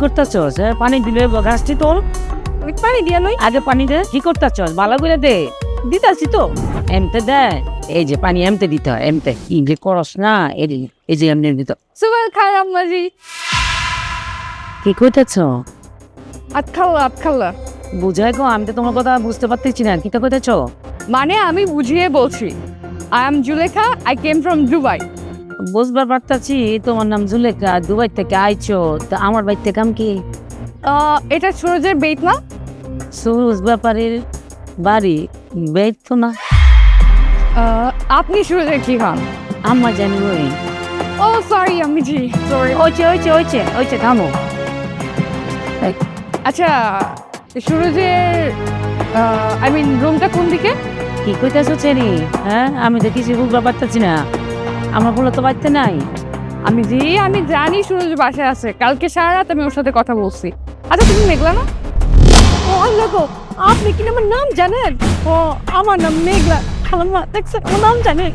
করতেছস? পানি দিলে গাছটি তোর পানি দিয়া নই, আগে পানি দে। কি করতেছস? ভালো করে দে। দিতাছি তো। এমতে দে। এই যে পানি এমতে দিতে হয়, এমতে। কি যে করস না, এই যে এমনি দিতে। সুবাল খারাপ মাজি। কি কইতেছ? আতখাল্লা। বুঝাই গো, আমি তো তোমার কথা বুঝতে পারতেছি না। কি কইতেছ? মানে আমি বুঝিয়ে বলছি। I am Zulekha, I came from Dubai. বুঝবার পারতাছি তোমার নাম জুলেখা, দুবাই থেকে আইছো। তা আমার বাড়ি থেকে কাম কি? এটা সুরজের বেত না? সুরজ ব্যাপারের বাড়ি বেত তো না। আপনি সুরজের কি হন? আমার জানি ওই। ও সরি আমি জি সরি। ওইছে থামো। আচ্ছা সুরজের আই মিন রুমটা কোন দিকে? কি কইতেছো ছেড়ি? হ্যাঁ, আমি তো কিছু বুঝতে পারতেছি না। আমার বলে তো বাড়তে নাই। আমি জানি সুরজ বাসায় আছে, কালকে সারা রাত আমি ওর সাথে কথা বলছি। আচ্ছা তুমি মেঘলা না? ও আল্লাহ গো, আপনি কি আমার নাম জানেন? ও আমার নাম মেঘলা। খালাম্মা দেখছেন ও নাম জানেন?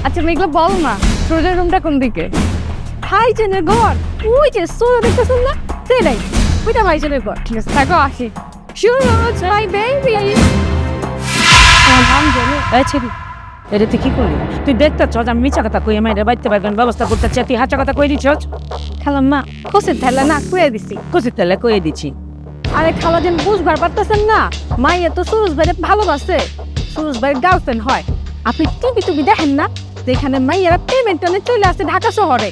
আচ্ছা মেঘলা বল না, সুরজের রুমটা কোন দিকে? ভাইজানের ঘর ওই যে সোনা দেখতেছেন না, সেটাই, ওইটা ভাইজানের ঘর। ঠিক আছে থাকো, আসি। Suraj hi baby. আমার নাম জানে? এই ছেড়ি, এটা তুই কি করলি? তুই দেখতেছ আমি মিছা কথা কই আমার বাড়িতে পারবেন ব্যবস্থা করতেছি, তুই হাঁচা কথা কই দিচ্ছ? খালাম্মা কোসে থাইলা না কুয়ে দিছি। খুশি তাহলে কয়ে দিচ্ছি। আরে খালাজান বুঝবার পারতেছেন না, মাইয়া তো সুরজ ভাইরে ভালোবাসে, সুরজ ভাইয়ের গার্লফ্রেন্ড হয়। আপনি টিভি দেখেন না, যেখানে মাইয়ারা পেমেন্ট টানে চলে আসছে ঢাকা শহরে,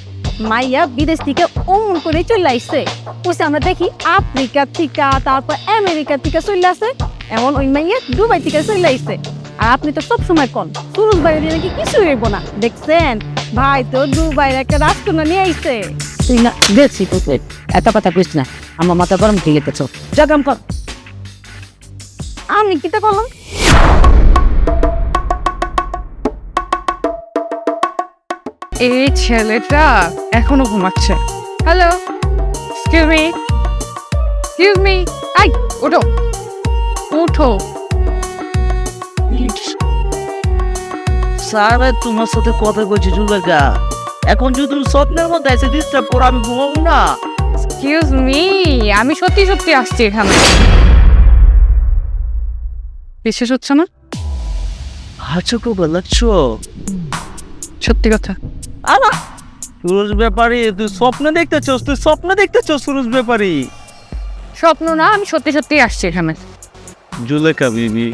মাইয়া বিদেশ থেকে অমন করে চলে আসছে। ওসে আমরা দেখি আফ্রিকা থেকে, তারপর আমেরিকা থেকে চলে আসে, এমন ওই মাইয়া দুবাই থেকে চলে আসছে। আর আপনি তো সবসময় কন সুরজ ভাইয়ের দিয়ে নাকি কিছু হইব না, দেখছেন ভাই তো দুবাইয়ের একটা রাজকন্যা নিয়ে আইছে। তুই না দেখছি তোকে এত কথা কইস না, আমার মাথা গরম খেয়ে গেতেছ। যা কাম কর। আমি কিটা করলাম? এই ছেলেটা এখনো ঘুমাচ্ছে। হ্যালো, এক্সকিউজ মি, আই ওঠো ওঠো। স্যার তোমার সাথে কথা বলছি জুলেখা, এখন যদি তুমি স্বপ্নের মধ্যে এসে ডিস্টার্ব করো আমি ঘুমাবো না। এক্সকিউজ মি, আমি সত্যি সত্যি আসছি এখানে। বিশ্বাস হচ্ছে না? আচ্ছা খুব লাগছো সত্যি কথা। আলা সুরজ ব্যাপারী, তুই স্বপ্ন দেখতেছস, সুরজ ব্যাপারী। স্বপ্ন না, আমি সত্যি সত্যি আসছি এখানে। জুলেখা বিবি,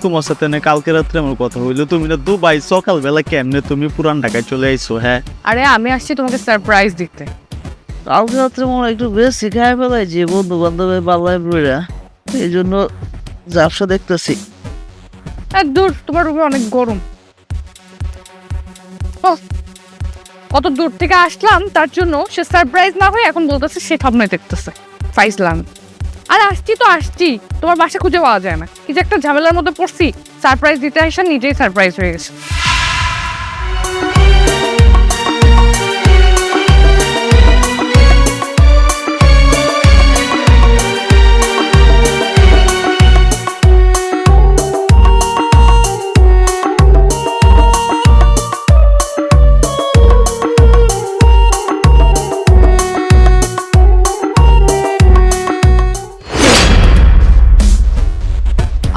তোমার সাথে না কালকে রাত্রে আমার কথা হইলো, তুমি না দুবাই সকালবেলা কেমনে তুমি পুরান ঢাকায় চলে আইছো? হ্যাঁ আরে আমি আসছি তোমাকে সারপ্রাইজ দিতে। কালকে রাত্রে মনে একটু বেশি খাই ফেলাই যে বন্ধু বান্ধবের বাল্লায় বইরা, এই জন্য ঝাপসা দেখতেছি। দূর, তোমার রুমে অনেক গরম। কত দূর থেকে আসলাম তার জন্য সে সারপ্রাইজ না হয়ে এখন বলতেছে সে স্বপ্নই দেখতেছে। ফাইজলাম। আর আসছি, তোমার বাসা খুঁজে পাওয়া যায় না, কি যে একটা ঝামেলার মধ্যে পড়ছি, সারপ্রাইজ দিতে আসা নিজেই সারপ্রাইজ হয়ে গেছে।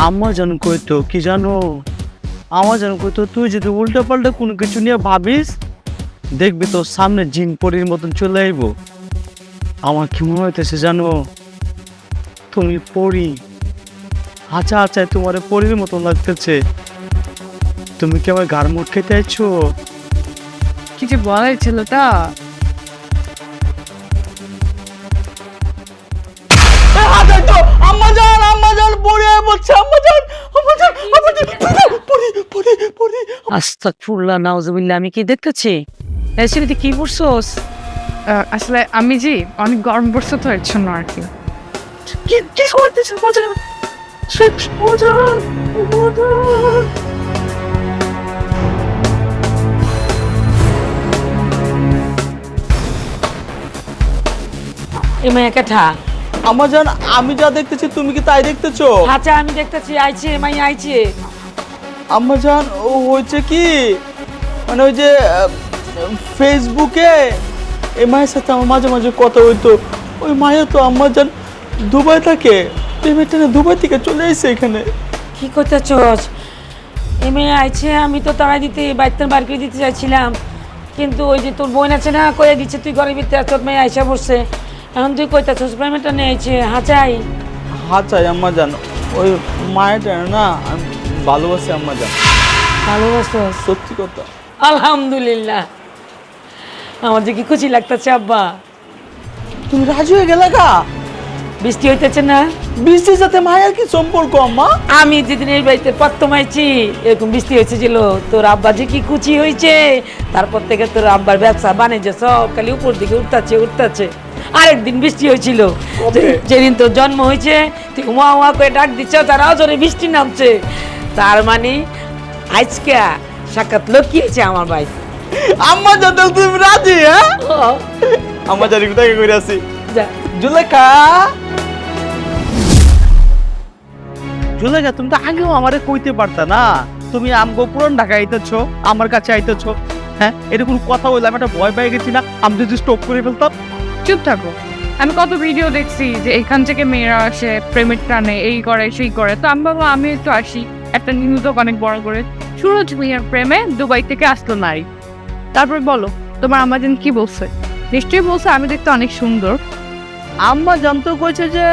আমার যেন কইতো কি জানো, আমার যেন কইতো তুই যদি উল্টা পাল্টা কোনো কিছু নিয়ে ভাবিস দেখবি তোর সামনে জিন পরীর মতন চলে আইব। আমার কি মনে হইতেছে জানো, তুমি পড়ি, আচ্ছা তোমার পরীর মতন লাগতেছে। তুমি কি আমার গার মুট খেতে আইছো? কি যে বলে ছেলেটা। আস্তাগফিরুল্লাহ, নাউজুবিল্লাহ। আমি কি দেখতেছি? এই ছেলেটি কি পড়ছস? আসলে আমি জি অনেক গরম পড়ছে তো এর জন্য আর কি। কি করতেছ? এই মেয়ে কেঠা? আমার জান, আমি যা দেখতেছি তুমি কি তাই দেখতেছো? আচ্ছা আমি দেখতেছি, আইছে মাই আইছে। আমার জান ও হয়েছে কি, মানে ওই যে ফেসবুকে এই মায়ের সাথে আমার মাঝে মাঝে কথা হইতো। ওই মায়া তো আম্মা জান দুবাই থাকে, পেমেন্টটা দুবাই থেকে চলে এসেছে এখানে। কি করতেছস? এই মেয়ে আইছে, আমি তো তাড়াই দিতে বাড়িতে বার করে দিতে চাইছিলাম, কিন্তু ওই যে তোর বোন আছে না, কয়ে দিচ্ছে তুই ঘরের ভিতরে তোর মেয়ে আইসা বসছে। এখন তুই কইতেছস পেমেন্টটা নিয়ে আইছে, হাঁচাই। হ্যাঁ চাই আম্মা জান, ওই মায়াটা না আমি ভালোবাসি আম্মা জান, ভালোবাসছস? সত্যি কথা। আলহামদুলিল্লাহ, আমার যে কি খুশি লাগতেছে আব্বা। তুমি রাজি হয়ে গেলে গা? বৃষ্টি হইতেছে না? বৃষ্টির সাথে মায়ের কি সম্পর্ক আম্মা? আমি যেদিন এই বাড়িতে প্রথম আইছি এরকম বৃষ্টি হয়েছিল, তোর আব্বা যে কি খুশি হয়েছে, তারপর থেকে তোর আব্বার ব্যবসা বাণিজ্য সব খালি উপর দিকে উঠতাছে। আরেকদিন বৃষ্টি হয়েছিল, যেদিন তোর জন্ম হয়েছে তুই উমা উমা করে ডাক দিচ্ছ, তারাও জোরে বৃষ্টি নামছে। তার মানে আজকে সাক্ষাৎ লক্ষ্মীছে আমার ভাই। আম্মা জান তুমি রাজি? হ্যাঁ আম্মা জানি কোথায় করে আসি। জুলেখা, জুলেখা তুমি তো আগেও আমারে কইতে পারতা না, তুমি আমগো পুরান ঢাকা আইতেছো, আমার কাছে আইতেছো। হ্যাঁ এরকম কথা বললাম, একটা ভয় পেয়ে গেছি না আমি যদি স্টপ করে ফেলতাম। চুপ থাকো। আমি কত ভিডিও দেখছি যে এখান থেকে মেয়েরা আসে প্রেমের টানে, এই করে সেই করে, তো আমি ভাবলাম আমি একটু আসি, একটা নিউজ অনেক বড় করে সুরজ মিয়ার প্রেমে দুবাই থেকে আসলো নাই। তারপর বলো তোমার আমাজন কি বলছে? নিশ্চয়ই বলছে আমি দেখতে অনেক সুন্দর। আম্মা জানতো কইছে যে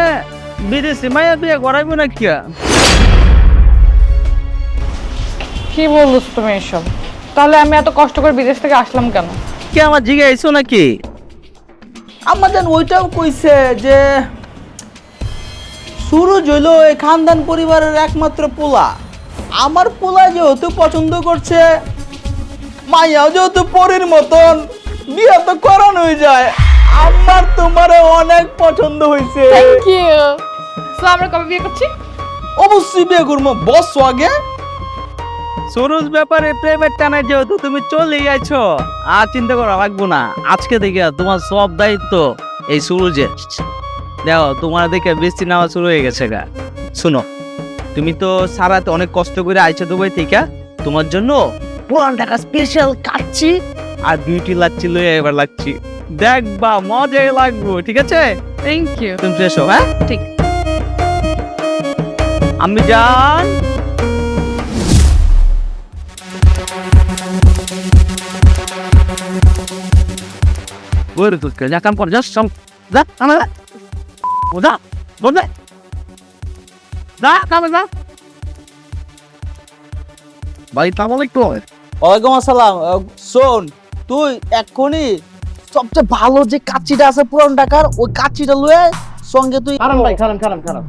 বিদেশি মায়া বিয়ে করাইবো না কি? কি বলছো তুমি এসব? তাহলে আমি এত কষ্ট করে বিদেশ থেকে আসলাম কেন? কি আমার জিজ্ঞাসা নাকি? আম্মা জান ওইটাও কইছে যে সুরজ হইল এই খানদান পরিবারের একমাত্র পোলা, আমার পোলা যেহেতু পছন্দ করছে, মাইয়াও যেহেতু পরীর মতন, বিয়ে তো করানো হয়ে যায়। আমার তোমারে অনেক পছন্দ হয়েছে। Thank you. সো আমরা কবে বিয়ে করছি? অবশ্যই বিয়ে করবো, বস আগে। সুরজ ব্যাপারে প্রেমের টানে যেহেতু তুমি চলেই আইছো, আর চিন্তা করা লাগবো না। আজকে থেকে তোমার সব দায়িত্ব এই সুরজের। দেখো তোমার দেখে বৃষ্টি নেওয়া শুরু হয়ে গেছে গা। শুনো, তুমি তো সারাতে অনেক কষ্ট করে আইছো দুবাই থেকে, তোমার জন্য পুরান ঢাকা স্পেশাল কাচ্ছি আর বিউটি লাচ্ছি লয়ে এবার লাগছি, দেখবা মজাই লাগবো। ঠিক আছে? Thank you. তুমি ফ্রেশ হও। হ্যাঁ ঠিক। আমি যান। Where is it? Ya kan por just some. Da, ana. Uda. ¿Dónde? Da, কামে দা। ভাই তাহলে একটু। ওয়ালাইকুম আসসালাম। শোন, তুই এক্ষুনি সবচেয়ে ভালো যে কাচ্চিটা আছে পুরান ঢাকার, ওই কাচ্চিটা লয়ে সঙ্গে তুই। খারাপ ভাই, খারাপ।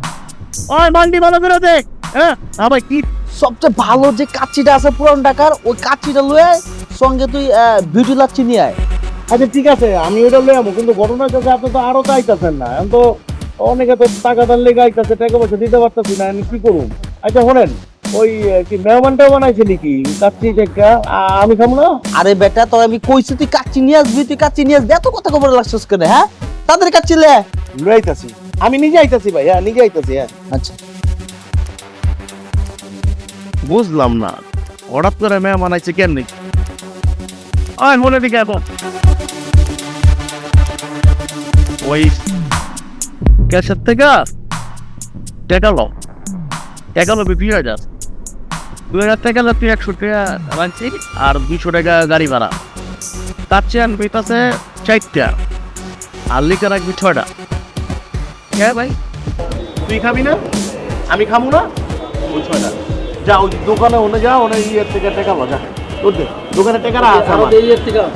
ওই মান্ডি ভালো করে দেখ। হ্যাঁ ভাই কি সবচেয়ে ভালো যে কাচ্চিটা আছে পুরান ঢাকার, ওই কাচ্চিটা লয়ে সঙ্গে তুই বিউটি লাচ্ছি নিয়ে আয়। আচ্ছা ঠিক আছে, আমি ওইটা লয়ে যাবো, কিন্তু ঘটনা হচ্ছে আপনি তো আরো চাইতেছেন না। এখন তো অনেকে তো টাকা দান লেগে আইতেছে, টাকা পয়সা দিতে পারতেছি না, আমি কি করুন? আচ্ছা শোনেন, ওই কি মেহমানটাও বানাইছে নাকি কাচ্চি টেক্কা? আমি খাবো না। আরে বেটা, তো আমি কইছি তুই কাচ্চি নিয়ে আসবি, তুই কাচ্চি নিয়ে আসবি, এত কথা খবর লাগছিস কেন? হ্যাঁ তাদের কাচ্চি লে লইতাছি, আমি নিজে আইতাছি ভাই। হ্যাঁ নিজে আইতাছি। হ্যাঁ আচ্ছা। বুঝলাম না, হঠাৎ করে মেহমান আইছে কেন নাকি? আয় মনে দিকে এখন ওই ক্যাশের থেকে টেকালো 20,000, 2,000 টাকা তুই 100 টাকা আনছি আর 200 টাকা গাড়ি ভাড়া। তার চেয়ে আনবি পাশে 4টা আর লিখে রাখবি 6টা। হ্যাঁ ভাই, তুই খাবি না, আমি খাবো না, ওই 6টা। যা ওই দোকানে ওনে যা, ওনে ইয়ের থেকে টাকা লজা দোকানে টাকা আছে,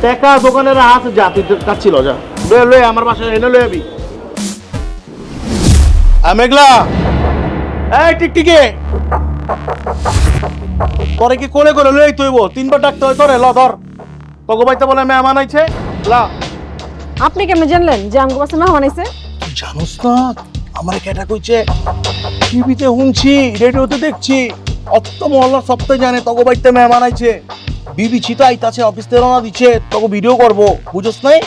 টাকা দোকানে আছে, যা তুই কাচ্ছিল যা লয়ে আমার বাসায় এনে লয়ে যাবি। মেঘলা, এই টিকটিকে তোরে কি কোলে করে লই তুইব? 3বার ডাকতে হয় তোরে। ল ধর, তোকে বাইতে বলে মেহমান আইছে। লা আপনি কেমনে জানলেন যে আমগো পাশে মেহমান আইছে? জানোস না, আমার কেটা কইছে, টিভিতে শুনছি, রেডিওতে দেখছি, অত মহল্লার সপ্তাহে জানে তোকে বাইতে মেহমান আইছে। বিবি ছিটা আইতাছে, অফিস থেকে রওনা দিচ্ছে, তোকে ভিডিও করবো, বুঝছ নাই?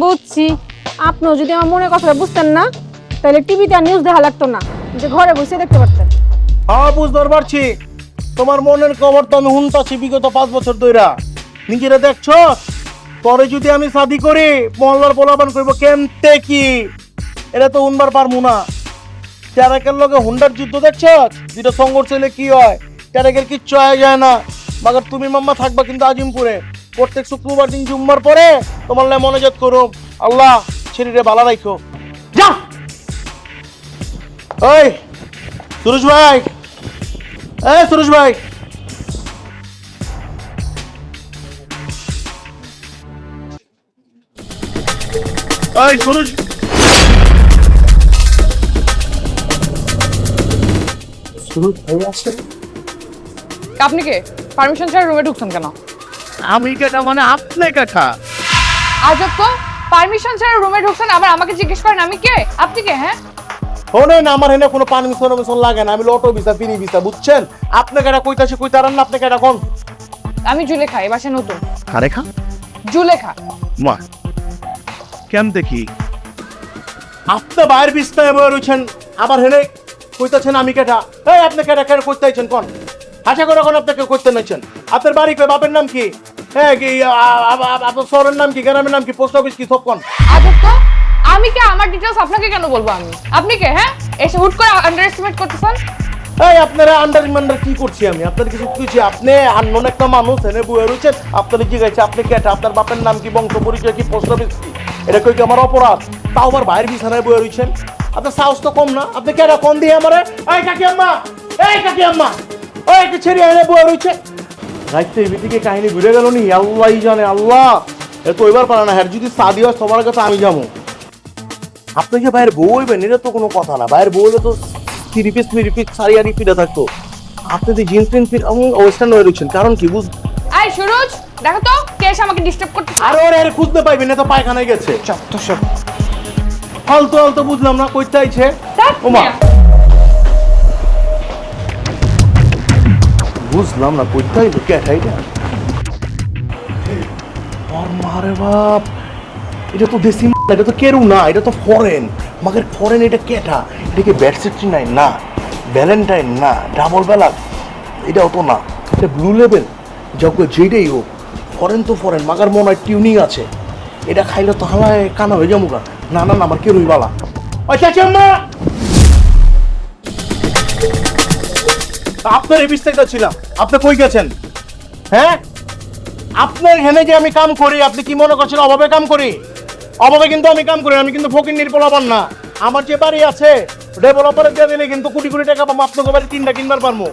বুঝছি। আপনিও যদি আমার মনের কথাটা বুঝতেন না, তাহলে টিভিতে আর নিউজ দেখা লাগতো না, যে ঘরে বসে দেখতে পারতেন। হ্যাঁ বুঝতে পারছি, তোমার মনের খবর তো আমি শুনতাছি বিগত 5 বছর ধইরা। নিজেরা দেখছো পরে যদি আমি শাদি করি মহল্লার পোলাপান করব কেমতে কি, এটা তো উনবার পারমু না। ট্যারেকের লগে হুন্ডার যুদ্ধ দেখছ, যেটা সংঘর্ষ হলে কি হয়, ট্যারেকের কিচ্ছু হয়ে যায় না। মাগার তুমি মাম্মা থাকবা কিন্তু আজিমপুরে, প্রত্যেক শুক্রবার দিন জুম্মার পরে তোমার লাই মনোজাত করো, আল্লাহ শরীরে ভালো রাখো। যা ওই সুরজ ভাই, এই সুরজ ভাই, এই সুরজ, সুরজ ভাই আছে? আপনি কে? পারমিশন ছাড়া রুমে ঢুকছেন কেন? আমি কেটা মানে আপনি কেটা? আজব তো, পারমিশন ছাড়া রুমে ঢুকছেন আবার আমাকে জিজ্ঞেস করেন আমি কে? আপনি কে? হ্যাঁ শোনেন, আমার এনে কোনো পারমিশন লাগে না, আমি লটো ভিসা ফ্রি ভিসা, বুঝছেন? আপনাকে এটা কইতাছি কইতারান না, আপনাকে এটা কোন? আমি জুলেখা, এই বাসায় নতুন। আরে খা জুলেখা। মা কেম দেখি আপনি বাইরের বিস্তায় বয়ে রয়েছেন, আবার হেনে কইতাছেন আমি কেটা? এই আপনি কেটা কেন কইতাইছেন কোন? আশা করে কোন আপনাকে কইতে নাইছেন? আপনার বাড়ি কই, বাপের নাম কি? হ্যাঁ কি আপনার শহরের নাম কি, গ্রামের নাম কি, পোস্ট অফিস কি, সব কোন? আজব তো, আমি কে? আমার ডিটেইলস আপনাকে কেন বলবো আমি? আপনি কে? হ্যাঁ এসে হুট করে আন্ডার এস্টিমেট করতেছেন। এই আপনারা আন্ডার কি করছি আমি? আপনার কিছু কিছু আপনি আননোন একটা মানুষ এনে বয়ে রয়েছেন, আপনারা জিজ্ঞাসা আপনি কেটা, আপনার বাপের নাম কি, বংশ পরিচয় কি, পোস্ট অফিস কি, এটা কই কি আমার অপরাধ? তাও আবার বাইরের বিছানায় বয়ে রয়েছেন, আপনার সাহস তো কম না? আপনি কেটা কোন দিয়ে আমারে? এই কাকি আম্মা, এই কাকি আম্মা, ওই একটু ছেড়ে এনে বয়ে রয়েছে। রাইতে এদিকে কাহিনী ঘুরে গেল নি, আল্লাহই জানে। আল্লাহ এ তো এবার পারে না, হ্যাঁ যদি সাদি হয় সবার কাছে আমি যাবো। আপনি যে বাইরের বউ হইবেন এটা তো কোনো কথা না, বাইরের বউ হলে তো থ্রি পিস সারি আরি ফিরে থাকতো। আপনি তো জিন্স প্যান্ট ওয়েস্টার্ন হয়ে রয়েছেন, কারণ কি বুঝ? এই সুরজ, দেখো তো কে এসে আমাকে ডিস্টার্ব করতেছে। আর ওর এর খুঁজতে পাইবেন না, তো পায়খানায় গেছে। ফালতু ফালতু বুঝলাম না কইতে আইছে। ওমা বুঝলাম না কইতে আইলো কেটাই না। ওর মারে বাপ, এটা তো দেশি না, এটা তো কেরু না, এটা তো ফরেন। মাগের ফরেন, এটা কেটা? এটা কি ব্যাটসেট্রি নাই না, ভ্যালেন্টাইন না, ডাবল বেলার, এটাও তো না, এটা ব্লু লেভেল। যখন যেটাই হোক ফরেন তো ফরেন, মাগার মনে হয় টিউনিং আছে। এটা খাইলে তো হালায় কানা হয়ে যাবো। না না না, আমার কেরুই বালা। ওই চাচম্মা, আপনার এই বিস্তারিত ছিলাম, আপনি কই গেছেন? হ্যাঁ আপনার এখানে যে আমি কাম করি, আপনি কি মনে করছেন অভাবে কাম করি? অভাবে কিন্তু আমি কাম করি, আমি কিন্তু ফকির নির্পলাবান না। আমার যে বাড়ি আছে ডেভেলপারে দিয়ে দিলে কিন্তু কোটি কোটি টাকা পাবো, আপনাকে বাড়ি 3টা কিনবার পারবো।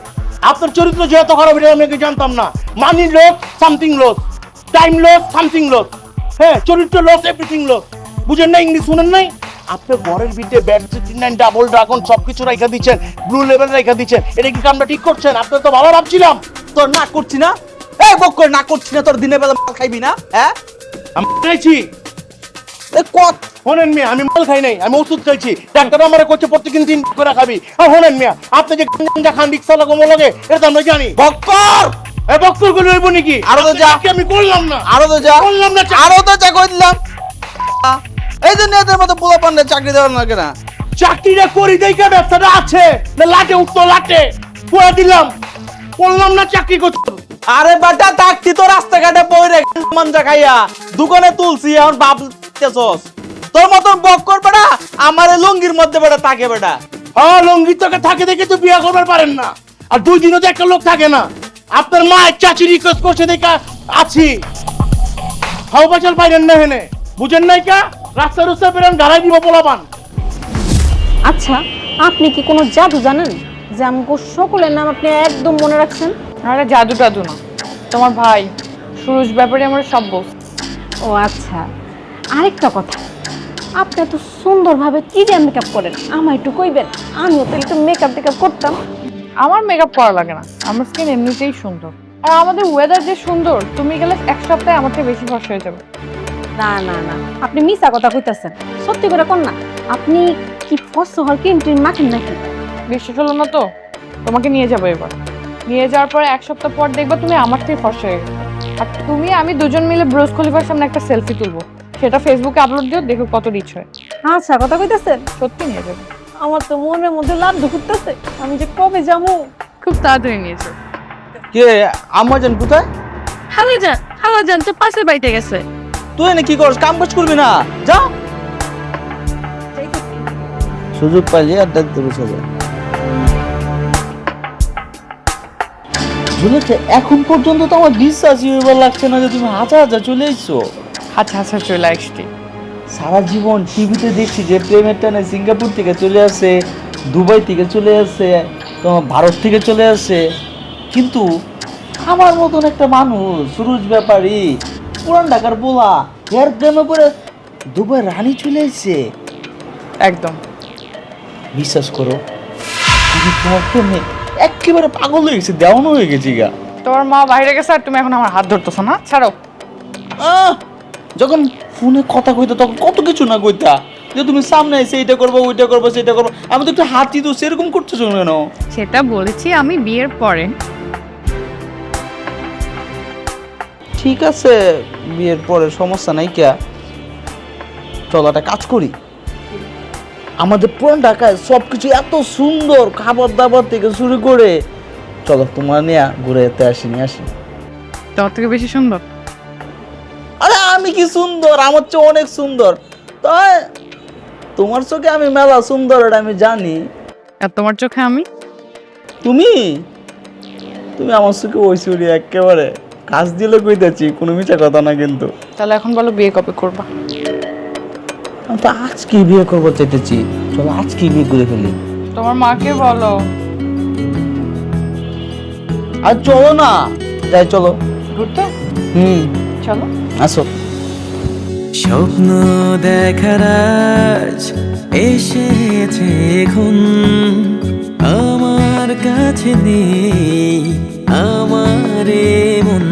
আপনার চরিত্র যে এত খারাপ এটা আমি জানতাম না। Money loss, something loss, time loss, something loss, হ্যাঁ চরিত্র লস, এভরিথিং লস। বুঝেন না, ইংলিশ শুনেন নাই? আপনি ঘরের ভিতরে ব্যাট 9 ডাবল ড্রাগন সবকিছু রাখা দিচ্ছেন, ব্লু লেভেল রাখা দিচ্ছেন, এটা কি কামটা ঠিক করছেন? আপনার তো ভালো ভাবছিলাম। তোর না করছি না, এই বক করে না করছি না, তোর দিনের বেলা মাল খাইবি না? হ্যাঁ আমি খাইছি। কত শোনেন মিয়া, আমি মাল খাই নাই, আমি ওষুধ খাইছি। ডাক্তার আমার করছে প্রত্যেকদিন 3 করে খাবি। আর শোনেন মিয়া, আপনি যে গাঞ্জা খান রিক্সা লাগো লাগে, এটা তো আমরা জানি। বক্কর এ বক্কর গুলো হইব নাকি? আরো তো যা, আমি করলাম না, আরো তো যা, করলাম না, আরো তো যা কই দিলাম। এই জন্য এদের মতো পোলা পান্ডে চাকরি দেওয়ার লাগে না। চাকরিটা করি দেইকা ব্যবসাটা আছে না, লাটে উঠতো লাটে পুরা দিলাম, করলাম না চাকরি করতে। আরে বেটা থাকতি তো রাস্তাঘাটে বইরে মাঞ্জা খাইয়া দোকানে তুলছি, এখন ভাবতেছস তোর মতন বক্কর বেটা আমার লুঙ্গির মধ্যে বেটা থাকে বেটা। হ্যাঁ লঙ্গি তোকে থাকে দেখে তো বিয়ে করবার পারেন না, আর 2 দিনও তো একটা লোক থাকে না। আপনার মা চাচি রিকোয়েস্ট করছে দেখা আছি, হাও বাচাল পাইলেন না হেনে, বুঝেন নাই কা? রাস্তা রুস্তা বেরান গাড়াই দিব পোলাপান। আচ্ছা, আপনি কি কোনো জাদু জানেন যে আমগো সকলের নাম আপনি একদম মনে রাখছেন? আরে জাদু টাদু না, তোমার ভাই সুরজ ব্যাপারে আমার সব বলছে। ও আচ্ছা, আরেকটা কথা, আপনি এত সুন্দরভাবে কি দিয়ে মেকআপ করেন আমায় একটু কইবেন? আমিও তো একটু মেকআপ টেকআপ করতাম। আমার মেকআপ করা লাগে না, আমার স্কিন এমনিতেই সুন্দর। আর আমাদের ওয়েদার যে সুন্দর, তুমি গেলে 1 সপ্তাহে আমার থেকে বেশি ফর্সা হয়ে যাবে। না না না, আপনি মিছা কথা কইতাছেন, সত্যি করে কোন না। আপনি কি ফসল হল ক্রিম মাখেন নাকি? বিশ্বাস হলো না তো, তোমাকে নিয়ে যাবো এবার। নিয়ে যাওয়ার পরে 1 সপ্তাহ পর দেখবা তুমি আমার থেকে ফর্সা হয়ে গেছো। আর তুমি আমি দুজন মিলে ব্রুজ খলিফার সামনে একটা সেলফি তুলবো, সেটা ফেসবুকে আপলোড দিও, দেখো কত রিচ হয়। আচ্ছা, কথা কইতাছেন? সত্যি নিয়ে যাবো। আমার তো মনের মধ্যে লাড্ডু ফুটতেছে, আমি যে কবে যাবো। খুব তাড়াতাড়ি নিয়েছো। কে আম্মাজান কোথায়? হালাজান তো পাশের বাড়িতে গেছে। তুই এনে কি করস, কাম কাজ করবি না? যা। সুযোগ পাইলে আড্ডা দিতে বসে যায়। জুলেখা, এখন পর্যন্ত তো আমার বিশ্বাসই হইবার লাগছে না যে তুমি হাজার হাজার চলে এসছো। আচ্ছা আচ্ছা চলে আসছি। সারা জীবন টিভিতে দেখছি যে প্রেমের টানে সিঙ্গাপুর থেকে চলে আসে, দুবাই থেকে চলে আসে, তোমার ভারত থেকে চলে আসে, কিন্তু আমার মতন একটা মানুষ সুরজ ব্যাপারী পুরান ঢাকার পোলা হেয়ার প্রেমে পরে দুবাই রানী চলে এসছে। একদম। বিশ্বাস করো, আমি তোমার প্রেমে একেবারে পাগল হয়ে গেছি, দেওয়ানো হয়ে গেছি গা। তোমার মা বাইরে গেছে আর তুমি এখন আমার হাত ধরতেছো না? ছাড়ো। যখন ফোনে কথা কইতা তখন কত কিছু না কইতা, যে তুমি সামনে এসে এইটা করবো ওইটা করবো সেটা করবো, আমি তো একটু হাতি তো সেরকম করতেছো কেন? সেটা বলেছি আমি বিয়ের পরে। ঠিক আছে, বিয়ের পরে সমস্যা নাই কে। চলো একটা কাজ করি, আমাদের পুরান ঢাকায় সবকিছু এত সুন্দর, খাবার দাবার থেকে শুরু করে, চলো তোমার নিয়ে ঘুরে যেতে আসি, নিয়ে আসি। তোমার থেকে বেশি সুন্দর? আরে আমি কি সুন্দর, আমার চেয়ে অনেক সুন্দর। তাই তোমার চোখে আমি মেলা সুন্দর, এটা আমি জানি। আর তোমার চোখে আমি? তুমি তুমি আমার চোখে ঐশ্বরী একেবারে, কাজ দিলে কইতেছি, কোনো মিছা কথা না কিন্তু। তাহলে এখন বলো বিয়ে কবে করবা? আমি তো আজকে বিয়ে করবো চাইতেছি, চলো আজকে বিয়ে করে ফেলি। তোমার মাকে বলো। আর চলো না, যাই চলো ঘুরতে। চলো আসো। স্বপ্ন দেখার আজ এসেছে এখন, আমার কাছে নেই আমার মন।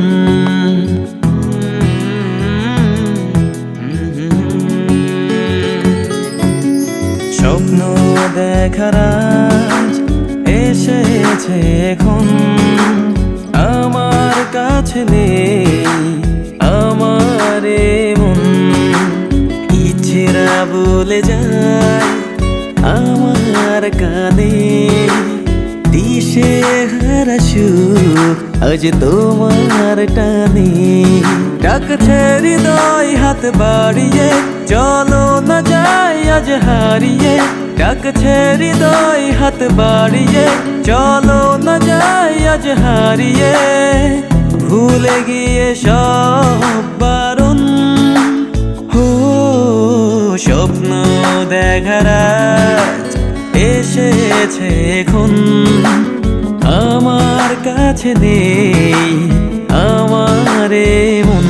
স্বপ্ন দেখার আজ এসেছে এখন, আমার কাছে নেই আমার মন। ইচ্ছেরা বলে যায় আমার কানে, দিশে হারা সুখ আজ তোমার টানে। ডাকছে হৃদয় হাত বাড়িয়ে, চলো না যাই আজ হারিয়ে। ডাকছে হৃদয় হাত বাড়িয়ে, চলো না যাই আজ হারিয়ে। ভুলে গিয়ে সব বারণ, স্বপ্ন দেখার আজ এসেছে এখন, আমার কাছে নেই আমার মন।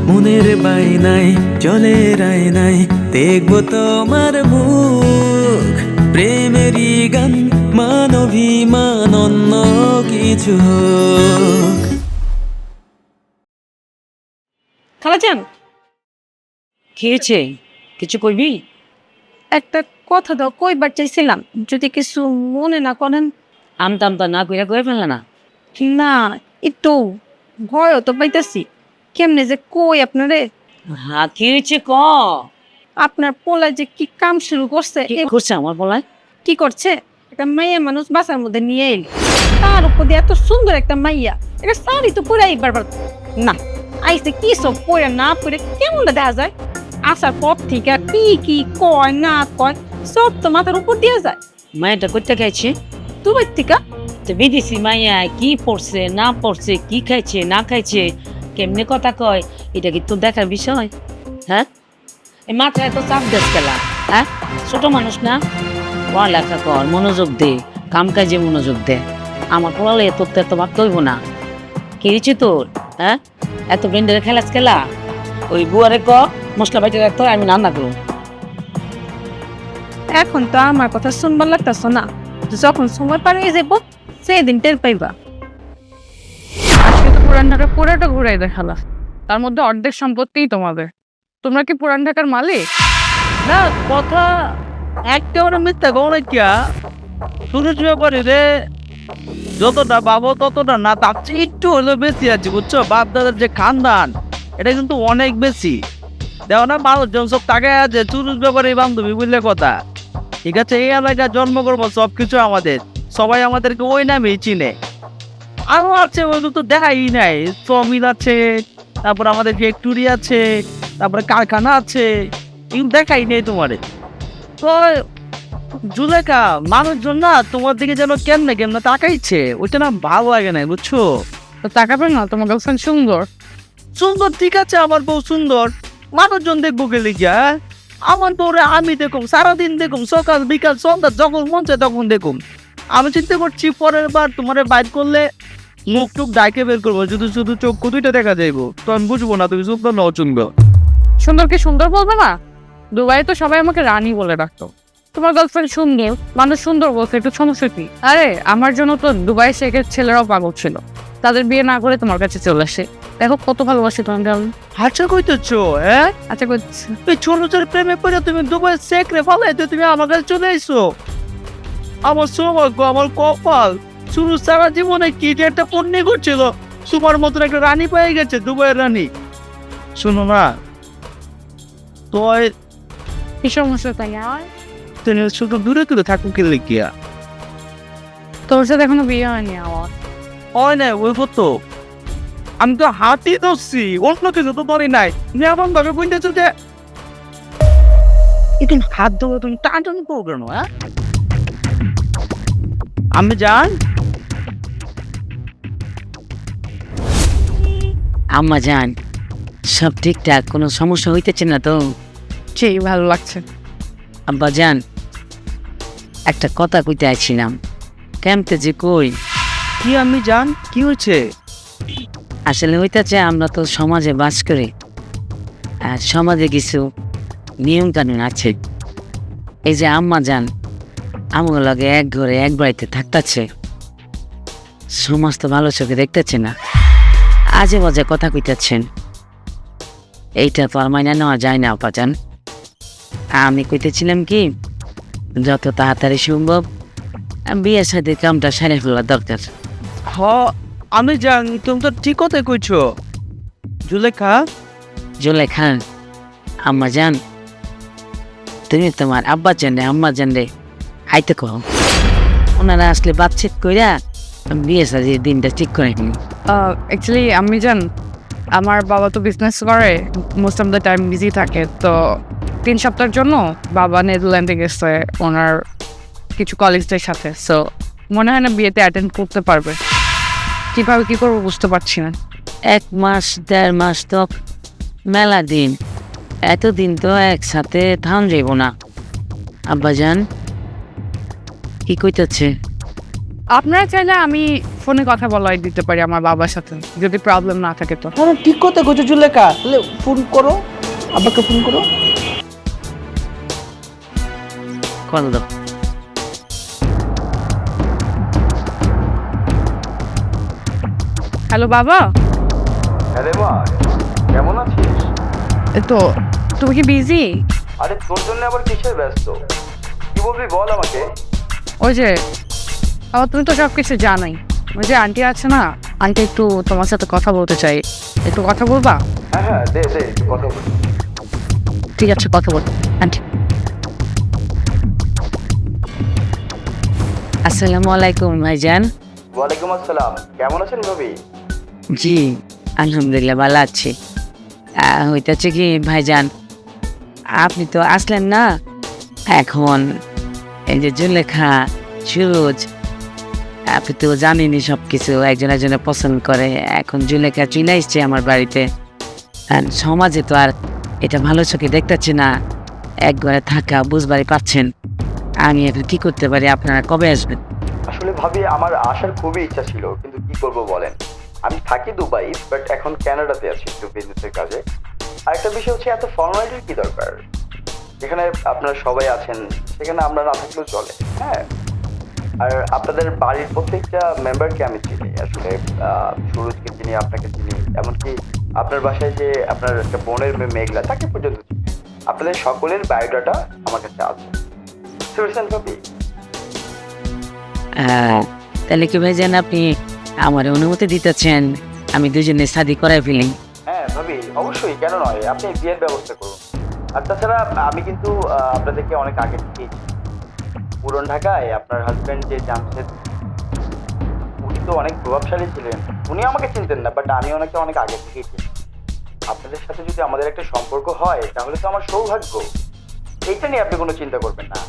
মনের বাইনাই জলের আয়নাই দেখবো তোমার মুখ। প্রেমেরই গান মানভিমান অন্য কিছু হোক। খালাজান, কি হয়েছে? কিছু কইবি? একটা কথা তো কইবার চাইছিলাম, যদি কিছু মনে না করেন। আমতা আমতা না কইরা কয়ে ফেললা না? না, একটু ভয়ও তো পাইতেছি, কেমনে যে কই আপনারে। হ্যাঁ, কি হয়েছে ক? আপনার পোলা যে কি কাম শুরু করছে। কি করছে আমার বলায়? কি করছে? একটা মাইয়া মানুষ বাসার মধ্যে নিয়ে এল, তার উপর দিয়ে এত সুন্দর একটা মাইয়া, এটা শাড়ি তো পরাই বারবার না। আইসে কি সব পরে না পরে কেমন দেখা যায়। আসার পর থেকে কি কি কয় না কয় সব তো মাথার উপর দিয়ে যায়। মায়েরটা করতে খাইছে? দুবাই থেকে তো বিদেশি মাইয়া কি পড়ছে না পড়ছে, কি খাইছে না খাইছে, কেমনে কথা কয়, এটা কি তোর দেখার বিষয়? হ্যাঁ, এই মাথায় তো চাপ দেশ গেলা। হ্যাঁ, ছোট মানুষ না, পড়ালেখা কর, মনোযোগ দে, কাম কাজে মনোযোগ দে। আমার পড়ালে তোর তো এত ভাবতে হইব না। কি হয়েছে তোর? হ্যাঁ, এত ব্রেন্ডের খেলাস খেলা? ওই বুয়ারে ক মশলা বাইটে রাখতে হয়, আমি রান্না করবো। এখন তো আমার কথা শুনবার লাগতেছ না, যখন সময় পার হয়ে যাবো সেদিন টের পাইবা। আজকে তো পুরান ঢাকা পুরাটা ঘুরাই দেখালা, তার মধ্যে অর্ধেক সম্পত্তিই তোমাদের। তোমরা কি পুরান ঢাকার মালিক? না, কথা একেবারে মিথ্যা গৌরে কিয়া সুরজ ব্যাপারে রে যতটা বাবু ততটা না, তার চেয়ে একটু হলেও বেশি আছে বুঝছো। বাপ দাদার যে খানদান এটা কিন্তু অনেক বেশি। দেখো না মানুষজন সব তাকে আছে সুরজ ব্যাপারে বান্ধবী বুঝলে কথা। ঠিক আছে, এই এলাকায় জন্মকর্ম সব কিছু আমাদের, সবাই আমাদেরকে ওই নামেই চিনে। আরো আছে ওইগুলো তো দেখাই নাই, সমিল আছে, তারপর আমাদের ফ্যাক্টরি আছে, তারপরে কারখানা আছে, এগুলো দেখাই নেই তোমারে। তো জুলেখা মানুষজন না তোমার দিকে যেন কেমনে কেমনে তাকাইছে, ওইটা না ভালো লাগে না বুঝছো। তো তাকাবে না, তোমার গার্লফ্রেন্ড সুন্দর। সুন্দর ঠিক আছে, আমার বউ সুন্দর, মানুষজন দেখবো গেলে গিয়া আমার বউরে আমি দেখুম সারাদিন দেখুম, সকাল বিকাল সন্ধ্যা যখন মন চায় তখন দেখুম। আমি চিন্তা করছি পরের বার তোমার বাইর করলে মুখ টুক ডাইকে বের করবো, শুধু শুধু চোখ দুইটা দেখা যাইবো, তখন বুঝবো না তুমি সুন্দর ন চুনগো। সুন্দরকে সুন্দর বলবে না? দুবাইয়ে তো সবাই আমাকে রানী বলে ডাকতো। তোমার গার্লফ্রেন্ড সুন্দর, মানুষ সুন্দর বলছে, একটু সমস্যা কি? আরে আমার জন্য তো দুবাই শেখের ছেলেরাও পাগল ছিল, তাদের বিয়ে না করে তোমার কাছে চলে আসে। দেখো কত ভালোবাসি তোমাকে আমি। আচ্ছা কইতেছো হ্যাঁ, আচ্ছা করছি। এই ছোট ছোট প্রেমে পড়ে তুমি দুবাই সেক্রে ফলাইতে তুমি আমার কাছে চলে আইসো। আমার সৌভাগ্য, আমার কপাল, শুরু সারা জীবনে কি যে একটা পুণ্য করছিল, তোমার মতন একটা রানী পেয়ে গেছে, দুবাইয়ের রানী। শুনো না তো কি সমস্যা তাই আর? তুমি শুধু দূরে দূরে থাকো কে লিখিয়া। তোর সাথে এখনো বিয়ে হয়নি আমার। হয় না ওই তো আমি তো হাতই ধরছি, অন্য কিছু তো ধরি নাই। এমন ভাবে বুঝতেছো যে তুমি হাত ধরে তুমি টান করো কেন? হ্যাঁ আমি জান আম্মা জান সব ঠিকঠাক, কোনো সমস্যা হইতেছে না তো? সেই ভালো লাগছে। আব্বা জান একটা কথা কইতে আইছিলাম, কেমতে যে কই। কি আমি জান কি হয়েছে? আসলে হইতেছে আমরা তো সমাজে বাস করি, আর সমাজে কিছু নিয়ম কানুন আছে। এই যে আম্মা জান আমার লগে এক ঘরে এক বাড়িতে থাকতেছে, সমাজ তো ভালো চোখে দেখতেছে না, আজে বাজে কথা কইতেছেন। এইটা তো আর মাইনা নেওয়া যায় না আপা জান। আমি কইতেছিলাম কি যত তাড়াতাড়ি সম্ভব বিয়ের সাথে কামটা সারে ফেলা দরকার। হ আমি জান, তুমি তো ঠিক কথাই কইছো জুলেখা। জুলেখা আম্মা জান তুমি তোমার আব্বা জান রে আম্মা জান রে আইতে কও, ওনারা আসলে বাতচিত কইরা বিয়ে সাথে দিনটা ঠিক করে নিন। অ্যাকচুয়ালি আমি জান আমার বাবা তো বিজনেস করে, most of the time busy থাকে। তো 3 সপ্তাহের জন্য বাবা নেদারল্যান্ডে গেছে ওনার কিছু কলিগদের সাথে। সো মনে হয় না বিয়েতে অ্যাটেন্ড করতে পারবে। কীভাবে কী করবো বুঝতে পারছি না। 1 মাস 1.5 মাস তো মেলা দিন, এতদিন তো একসাথে থাম যাইব না। আব্বা জান কি কইতেছে? আপনারা চাইলে আমি ফোনে কথা বলাই দিতে পারি আমার বাবার সাথে, যদি প্রবলেম না থাকে তো। হ্যাঁ ঠিক কথা কইছো জুলেখা, তাহলে ফোন করো, আব্বাকে ফোন করো। কল দাও। হ্যালো বাবা। আরে মা কেমন আছিস? এই তো, তুমি কি বিজি? আরে তোর জন্য আবার কিসের ব্যস্ত, কি বলবি বল আমাকে। ওই যে তুমি তো সব কিছু জানোই, ওই যে আন্টি আছে না, আন্টি একটু তোমার সাথে কথা বলতে চাই, একটু কথা বলবা? হ্যাঁ হ্যাঁ দে দে একটু কথা বল। ঠিক আছে কথা বল আন্টি। আসসালামু আলাইকুম ভাইজান। ওয়ালাইকুম আসসালাম, কেমন আছেন ভাবি? জি আলহামদুলিল্লাহ ভালো আছি। হইতেছে কি ভাইজান আপনি তো আসলেন না, এখন এই যে জুলেখা সুরজ আপনি তো জানেনই সব কিছু, একজন একজনের পছন্দ করে। এখন জুলেখা চলে এসছে আমার বাড়িতে, আর সমাজে তো আর এটা ভালো চোখে দেখতেছে না, একবারে থাকা বুঝবারই পাচ্ছেন। আমি এখন কি করতে পারি, আপনারা কবে আসবেন? আসলে ভাবি আমার আসার খুবই ইচ্ছা ছিল, কিন্তু কি করব বলেন, আমি থাকি দুবাই বাট এখন কানাডাতে আছি একটু বিজনেসের কাজে। আর একটা বিষয় হচ্ছে এত ফর্মালিটির কি দরকার, যেখানে আপনারা সবাই আছেন সেখানে আমরা না থাকলেও চলে। হ্যাঁ, আর আপনাদের বাড়ির প্রত্যেকটা মেম্বারকে আমি চিনি, আসলে সুরজকে চিনি, আপনাকে চিনি, এমনকি আপনার বাসায় যে আপনার একটা বোনের মেঘলা তাকে পর্যন্ত চিনি। আপনাদের সকলের বায়োডাটা আমার কাছে আছে। বুঝতে পেরেছেন ভাবি? তাহলে কি ভাইজান আপনি আমার অনুমতি দিতেছেন আমি দুজনে শাদি করাই ফেলি? হ্যাঁ ভাবি, অবশ্যই, কেন নয়, আপনি বিয়ের ব্যবস্থা করুন। আর তাছাড়া আমি কিন্তু আপনাদেরকে অনেক আগে থেকেই পুরন ঢাকায় আপনার হাজব্যান্ড যে জামশেদ, উনি তো অনেক প্রভাবশালী ছিলেন। উনি আমাকে চিনতেন না, বাট আমি ওনাকে অনেক আগে থেকেই চিনি। আপনাদের সাথে যদি আমাদের একটা সম্পর্ক হয় তাহলে তো আমার সৌভাগ্য। এইটা নিয়ে আপনি কোনো চিন্তা করবেন না।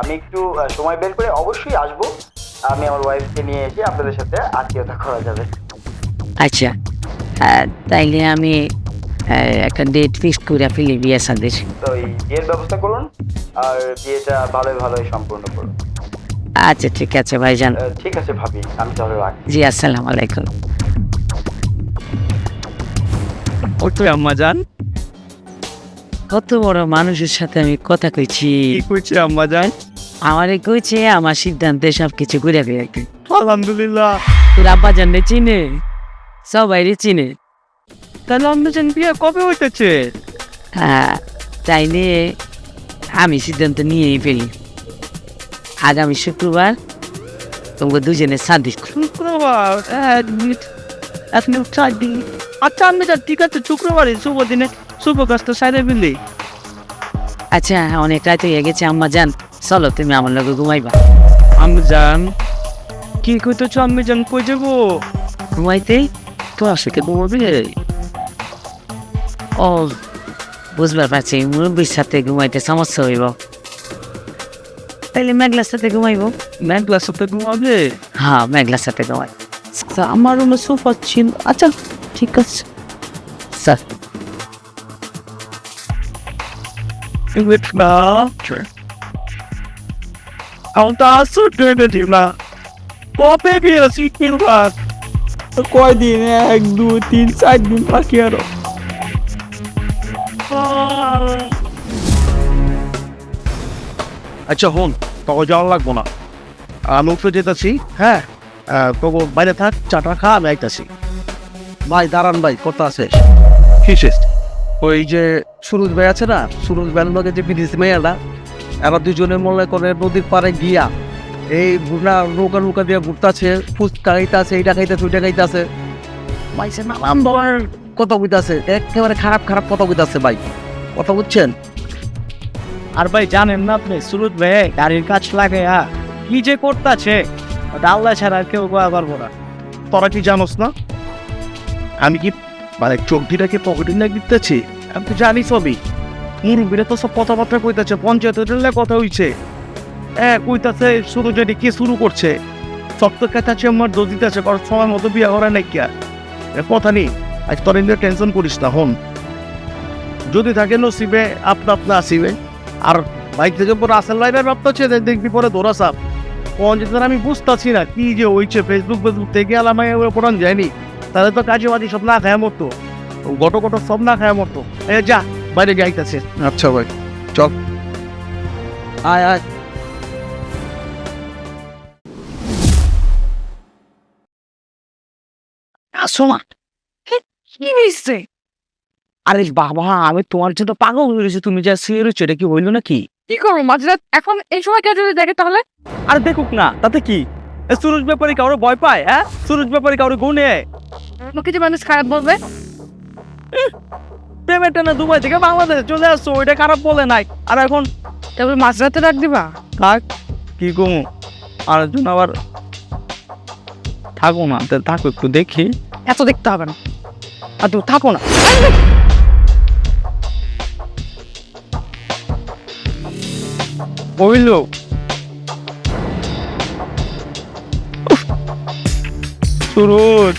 আমি একটু সময় বের করে অবশ্যই আসবো। আমি আমার ওয়াইফকে নিয়ে এসে আপনাদের সাথে আত্মীয়তা করা যাবে। আচ্ছা, তাইলে আমি একটা ডেট ফিক্স করে ফেলি বিয়ে শাদির। তো এই বিয়ের ব্যবস্থা করুন আর বিয়েটা ভালোই সম্পূর্ণ করুন। আচ্ছা ঠিক আছে ভাইজান। ঠিক আছে ভাবি, আমি তাহলে রাখি। জি, আসসালামু আলাইকুম। ও তুই আম্মা জান, কত বড় মানুষের সাথে আমি কথা কইছি। কি কইছে আম্মা জান? আমারে কইছে আমার সিদ্ধান্তে সবকিছু ঘুরে ফিরে। আলহামদুলিল্লাহ। তোর আব্বা জানলে চিনে, সবাই চিনে। তাহলে আম্মা জান বিয়ে কবে হইতেছে? তাইলে আমি সিদ্ধান্ত নিয়েই ফেলি। আগামী শুক্রবার তোমাকে দুজনে শাদি। শুক্রবার? আপনি 4 দিন। আচ্ছা আম্মা জান, ঠিক আছে, শুক্রবারে শুভ দিনে শুভ কাজটা সাইডে ফেলি। আচ্ছা, অনেক রাত হয়ে গেছে আম্মা জান, চলো তুমি আমার লগে ঘুমাইবা। আম্মা জান কি কইতেছ? আম্মা জান কই যাবো? ঘুমাইতে তো আসলে ঘুমাবি? ও বুঝবার পারছি, মুরব্বীর সাথে ঘুমাইতে সমস্যা হইব, তাইলে মেঘলার সাথে ঘুমাইব। মেঘলার সাথে ঘুমাবে? হ্যাঁ, মেঘলার সাথে ঘুমাই। আমার রুমে সোফা ছিল। আচ্ছা ঠিক আছে স্যার। কয়দিন? 1 2 3 4 দিন বাকি আরো। আচ্ছা হন, তোকে যাওয়া লাগবো না, আমি উঠে যেতেছি। হ্যাঁ, তোকে বাইরে থাক, চাটা খা, আমি আইতাছি। ভাই দাঁড়ান ভাই, কথা আছে। কি শেষ? ওই যে সুরজ ভাই আছে না, সুরজ ভাইয়ের লগে যে বিদেশি মেয়েরা, এরা দুজনে মনে করে নদীর পাড়ে গিয়া এই ঘুরা নৌকা দিয়ে ঘুরতেছে, ফুচকা খাইতেছে, এইটা খাইতেছে, ওইটা খাইতেছে। ভাই সে নানান ধরনের কথা বুঝতেছে, একেবারে খারাপ কথা বুঝতেছে ভাই, কথা বুঝছেন? আর ভাই জানেন না আপনি, সুরজ ভাই গাড়ির কাজ লাগে কি যে করতেছে, আল্লাহ ছাড়া আর কেউ গোয়া পারবো না। তোরা কি জানোস না আমি কি মানে চোখটিটাকে পকেটে না দিতেছি? আমি তো জানি সবই। মুরব্বীরা তো সব কথাবার্তা কইতেছে, পঞ্চায়েতের কথা হইছে, কইতাছে শুরু যদি কে শুরু করছে, সব তো কেতাছে আমার দোষ দিতেছে, কারণ সময় মতো বিয়ে করা নাই কি আর কথা নেই। আজ তোর ইন্দ্র টেনশন করিস না। হন, যদি থাকে নসিবে আপনা আসিবে। আর বাইক থেকে পরে আসেন লাইনের ব্যাপার হচ্ছে, দেখবি পরে দৌড়া সাপ পঞ্চায়েতের। আমি বুঝতেছি না কি যে হইছে, ফেসবুক থেকে আলামাই পড়ান যায়নি, তাহলে তো কাজে বাজি সব না খায় মতো, গটো সব না খায় মতো। যা বাইরে গাইতেছে। আচ্ছা ভাই চল, আয় আয়। শোনা কি হয়েছে? আরে বাবা, আমি তোমার জন্য পাগল হয়ে গেছি, তুমি যা শুয়ে রয়েছো, এটা কি হইলো নাকি? কি করবো মাঝরাত এখন এই সময় কেউ যদি দেখে তাহলে? আর দেখুক না, তাতে কি? সুরজ ব্যাপারে কারো ভয় পায়? সুরজ ব্যাপারে কারো গুনে আমাকে যে মানুষ খারাপ বলবে। পেমেন্ট না দুবাই থেকে বাংলাদেশে চলে আসছো, ওইটা খারাপ বলে নাই। আর এখন তারপরে মাঝরাতে ডাক দিবা? থাক, কি কমু আর একজন আবার থাকো না, থাকো একটু দেখি। এত দেখতে হবে না, আর তুমি থাকো না। বইল সুরজ,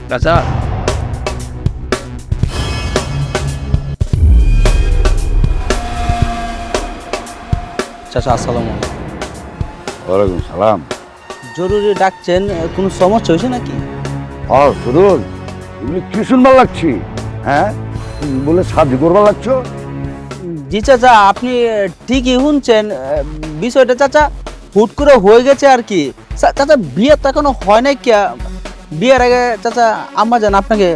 চাচা চাচা আসসালামু আলাইকুম। ওয়ালাইকুম সালাম। জরুরি ডাকছেন, কোনো সমস্যা হয়েছে নাকি? সুরজ, এগুলি কি শুনবার লাগছি? বলে শাদি করবার লাগছ? জি চাচা, আপনি ঠিকই শুনছেন। বিষয়টা চাচা হুট করে হয়ে গেছে আর কি। চাচা বিয়ে তো এখনো হয় নাই, কে বিয়ের আগে চাচা আম্মা জান আপনাকে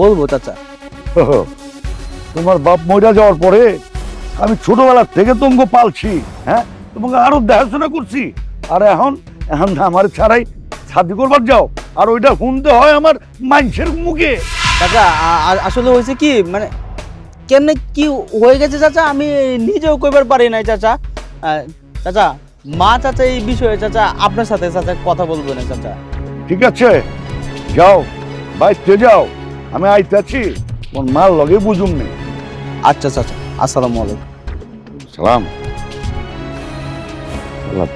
বলবো চাচা। তোমার বাপ মইরা যাওয়ার পরে আমি ছোটবেলা থেকে তোমাকে পালছি, হ্যাঁ, তোমাকে আরো দেখাশোনা করছি। আর এখন এখন আমার ছাড়াই শাদি করবার যাও, আর ওইটা শুনতে হয় আমার মানুষের মুখে। চাচা আসলে হয়েছে কি, মানে কেমনে কি হয়ে গেছে চাচা, আমি নিজেও কইবার পারি নাই চাচা। চাচা মা চাচা এই বিষয়ে চাচা আপনার সাথে চাচা কথা বলবো না চাচা। ঠিক আছে, যাও বাইতে যাও, আমি আইতাছি, তোমার মার লগে বুঝুম নেই। আচ্ছা চাচা, আসসালামু আলাইকুম। সালাম।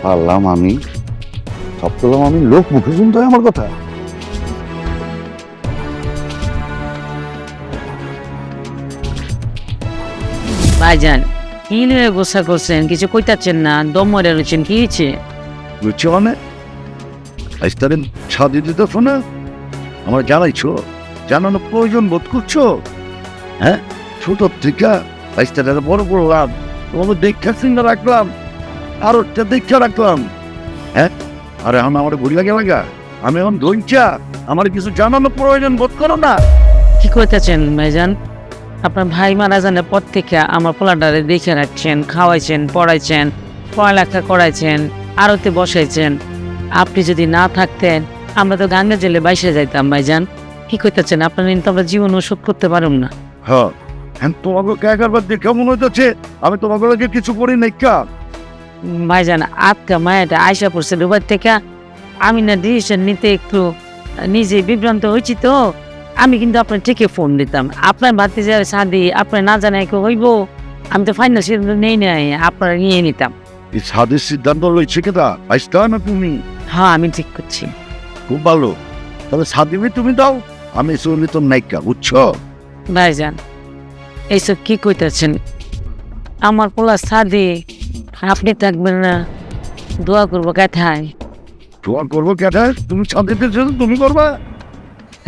পারলাম আমি, সব পেলাম আমি, লোক মুখে শুনতে হয় আমার কথা। ভাইজান কি নিয়ে গোসা করছেন, কিছু কইতাছেন না, দম মরে রয়েছেন, কি হয়েছে? বুঝছো মানে আইস্তারেন ছাদি দিতে শোনা, আমার জানাইছো, জানানো প্রয়োজন বোধ করছো? হ্যাঁ, ছোট থেকে আইস্তারের বড় বড় লাভ তোমাকে দেখা চিন্তা রাখলাম, আর ওটা দেখা রাখলাম, হ্যাঁ, আর এখন আমার ঘুরি লাগে লাগা, আমি এখন ধৈর্যা, আমার কিছু জানানো প্রয়োজন বোধ করো না? কি কইতাছেন ভাইজান? আপনার ভাই মারা জানার পর থেকে আমার পোলাটারে দেখে রাখছেন, খাওয়াইছেন, পড়াইছেন, পড়ালেখা করাইছেন, আরতে বসাইছেন। আপনি যদি না থাকতেন আমরা তো গাঙ্গা জেলে বাইসে যাইতাম ভাইজান। কি কইতাছেন? আপনার তো আমরা জীবন ওষুধ করতে পারুম না। হ্যাঁ, হ্যাঁ, তোমাকে একবার দেখে মনে হইতেছে আমি তোমাকে লাগে কিছু করি নাই। কা ভাইজান আজকা মায়াটা আয়সা পড়ছে দুবার থেকে, আমি না ডিসিশন নিতে একটু নিজে বিভ্রান্ত হয়েছি, তো আমি কিন্তু আপনার ঠিকই ফোন দিতাম। আপনার বাড়িতে যে শাদি আপনার না জানাই কেউ হইব, আমি তো ফাইনাল সিদ্ধান্ত নেই নাই, আপনারা নিয়ে নিতাম। এই সাদের সিদ্ধান্ত লইছে কেটা আইসটা না তুমি? হ্যাঁ আমি ঠিক করছি। খুব ভালো, তবে সাদিবে তুমি দাও, আমি চলি তো নাইকা, বুঝছো? ভাইজান এইসব কি কইতেছেন? আমার পোলা শাদি, আপনি থাকবেন না, দোয়া করবো কথায়। তোমার করবো কেটা, তুমি সাদিতে তুমি করবা?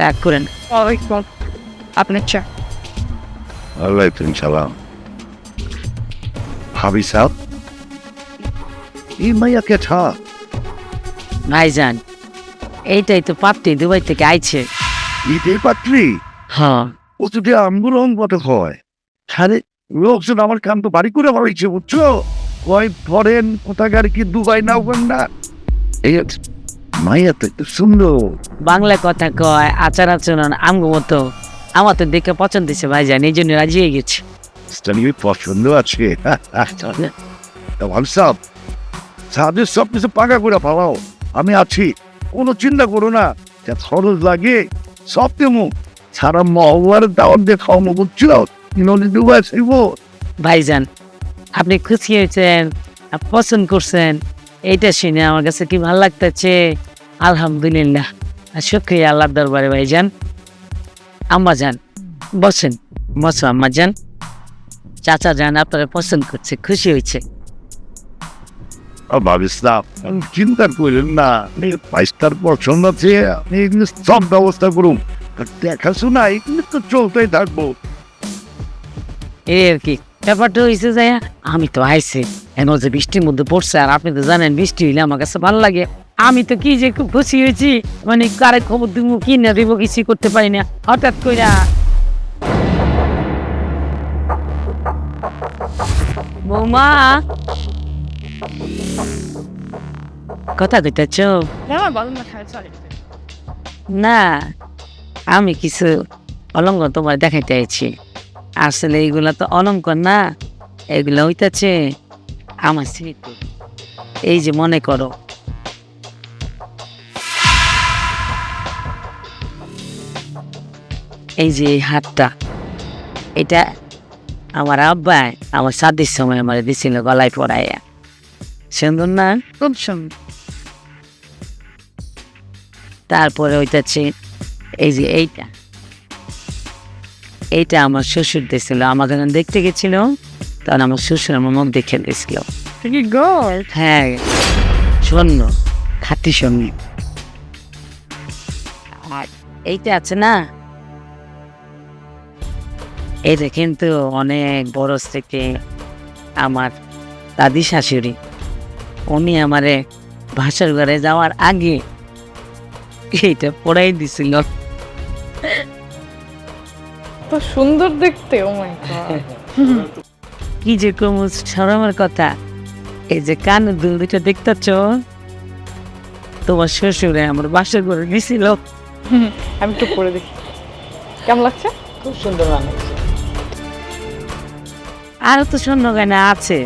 রাগ করেন। আপনার চা। ওয়ালাইকুম সালাম। ভাবি সাহেব, এই মাইয়া কেটা? ভাইজান এইটাই তো পাত্রী দুবাই থেকে আইছে। ইটের পাত্রী? হ্যাঁ ও যদি আন্দোলন কত হয়, তাহলে লোকজন আমার কাম তো বাড়ি করে বাড়াইছে, বুঝছো? ওই ফরেন কোথাকার কি দুবাই না ওখানটা, এই মাইয়া তো একটু সুন্দর। বাংলা কথা কয়, আচার আচরণ আমগো মতো। আমার তো দেখে পছন্দ হয়েছে ভাইজান, এই জন্য রাজি হয়ে গেছে। স্টানির পছন্দ আছে। ভালো সাহেব, সাদের সব কিছু পাকা করে পালাও, আমি আছি, কোনো চিন্তা করো না। যা খরচ লাগে সব দেবো, সারা মহল্লার দাওয়াত দিয়ে খাওয়ানো, বুঝছো? নদী ডুবাই খাইব। ভাইজান আপনি খুশি হয়েছেন, পছন্দ করছেন, এইটা শুনে আমার কাছে কি ভালো লাগতেছে। আলহামদুলিল্লাহ, শুকরিয়া আল্লাহর দরবারে। ভাইজান আম্মা যান বসেন, বসো আম্মা যান। চাচা যান আপনারা পছন্দ করছে, খুশি হয়েছে। ভাবিস না, চিন্তা করেন না, পাঁচটার পছন্দ আছে, আপনি এগুলো সব ব্যবস্থা করুন, দেখাশোনা এগুলো তো চলতেই থাকবো। এই আর কি ব্যাপারটা হয়েছে যাই, আমি তো আইসি এখন যে বৃষ্টির মধ্যে পড়ছে, আর আপনি তো জানেন বৃষ্টি হইলে আমার কাছে ভালো লাগে। আমি তো কি যে খুব খুশি হয়েছি, মানে কারে খবর দিব কি না দিব কিছু করতে পারি না, হঠাৎ কইরা। বৌমা কথা কইতেছ? না আমি কিছু অলঙ্কার তোমার দেখাইতে আইছি। আসলে এইগুলা তো অলঙ্কার না, এগুলা হইতাছে আমার স্মৃতি। এই যে মনে করো, এই যে এই হাতটা, এটা আমার আব্বা আমার শাদির সময় আমার দিছিল গলায় পরাইয়া। সুন্দর না? খুব সুন্দর। তারপরে হইতাছে এই যে এইটা, এইটা আমার শ্বশুর দিয়েছিল, আমাকে যখন দেখতে গেছিল তখন আমার শ্বশুর আমার মুখ দেখে দিয়েছিল। হ্যাঁ স্বর্ণ, খাঁটি স্বর্ণ। আর এইটা আছে না, এটা কিন্তু অনেক বরস থেকে আমার দাদি শাশুড়ি, উনি আমারে ভাষার ঘরে যাওয়ার আগে এইটা পড়াই দিছিল। তো সুন্দর দেখতে, ও মাই গড। কি যে কমুস শরমের কথা, এই যে কানের দুল দুটো দেখতেছ, তোমার শ্বশুরে আমার বাসর ঘরে গেছিল। আমি একটু পরে দেখি কেমন লাগছে। খুব সুন্দর মানুষ। আরো তো স্বর্ণ গয়না আছে,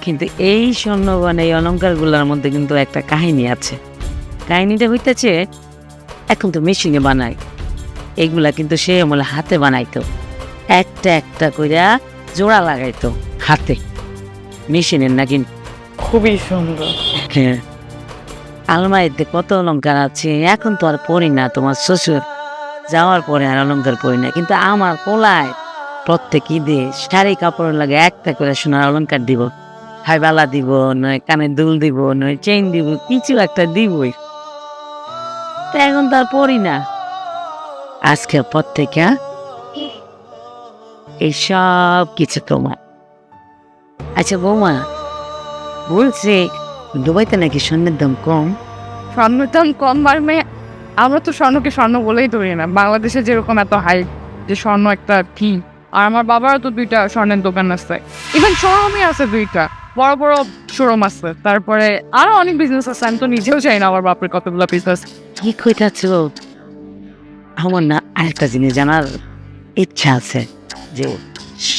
কিন্তু এই স্বর্ণ গয়না এই অলঙ্কার গুলার মধ্যে কিন্তু একটা কাহিনী আছে। কাহিনীটা হইতেছে, এখন তো মেশিনে বানায়, এগুলা কিন্তু সে আমলে হাতে বানাইতো, একটা একটা কইরা জোড়া লাগাইতো হাতে, মেশিনের না কিন্তু। খুবই সুন্দর। হ্যাঁ, আলমারিতে কত অলঙ্কার আছে, এখন তো আর পড়ি না, তোমার শ্বশুর যাওয়ার পরে আর অলঙ্কার পড়ি না, কিন্তু আমার পোলায় প্রত্যেক ঈদে শাড়ি কাপড় লাগে একটা করে সোনার অলঙ্কার দিব, হয় বালা দিব, নয় কানে দুল দিব, নয় চেইন দিব, কিছু একটা দিবই। তা এখন তো আর পড়ি না, আজকের পর থেকে এই সব কিছু তোমার। আচ্ছা বৌমা, বলছে দুবাইতে নাকি স্বর্ণের দাম কম। স্বর্ণের দাম কম মানে আমরা তো স্বর্ণকে স্বর্ণ বলেই ধরি না। বাংলাদেশে যেরকম এত হাই যে স্বর্ণ একটা কি, আর আমার বাবারও তো 2টা স্বর্ণের দোকান আছে, ইভেন শোরুমই আছে 2টা, বড় বড় শোরুম আছে। তারপরে আরো অনেক বিজনেস আছে, আমি তো নিজেও চাই না আমার বাপের কতগুলো বিজনেস। কি কইতাছ? আমার না আরেকটা জিনিস জানার ইচ্ছা আছে, যে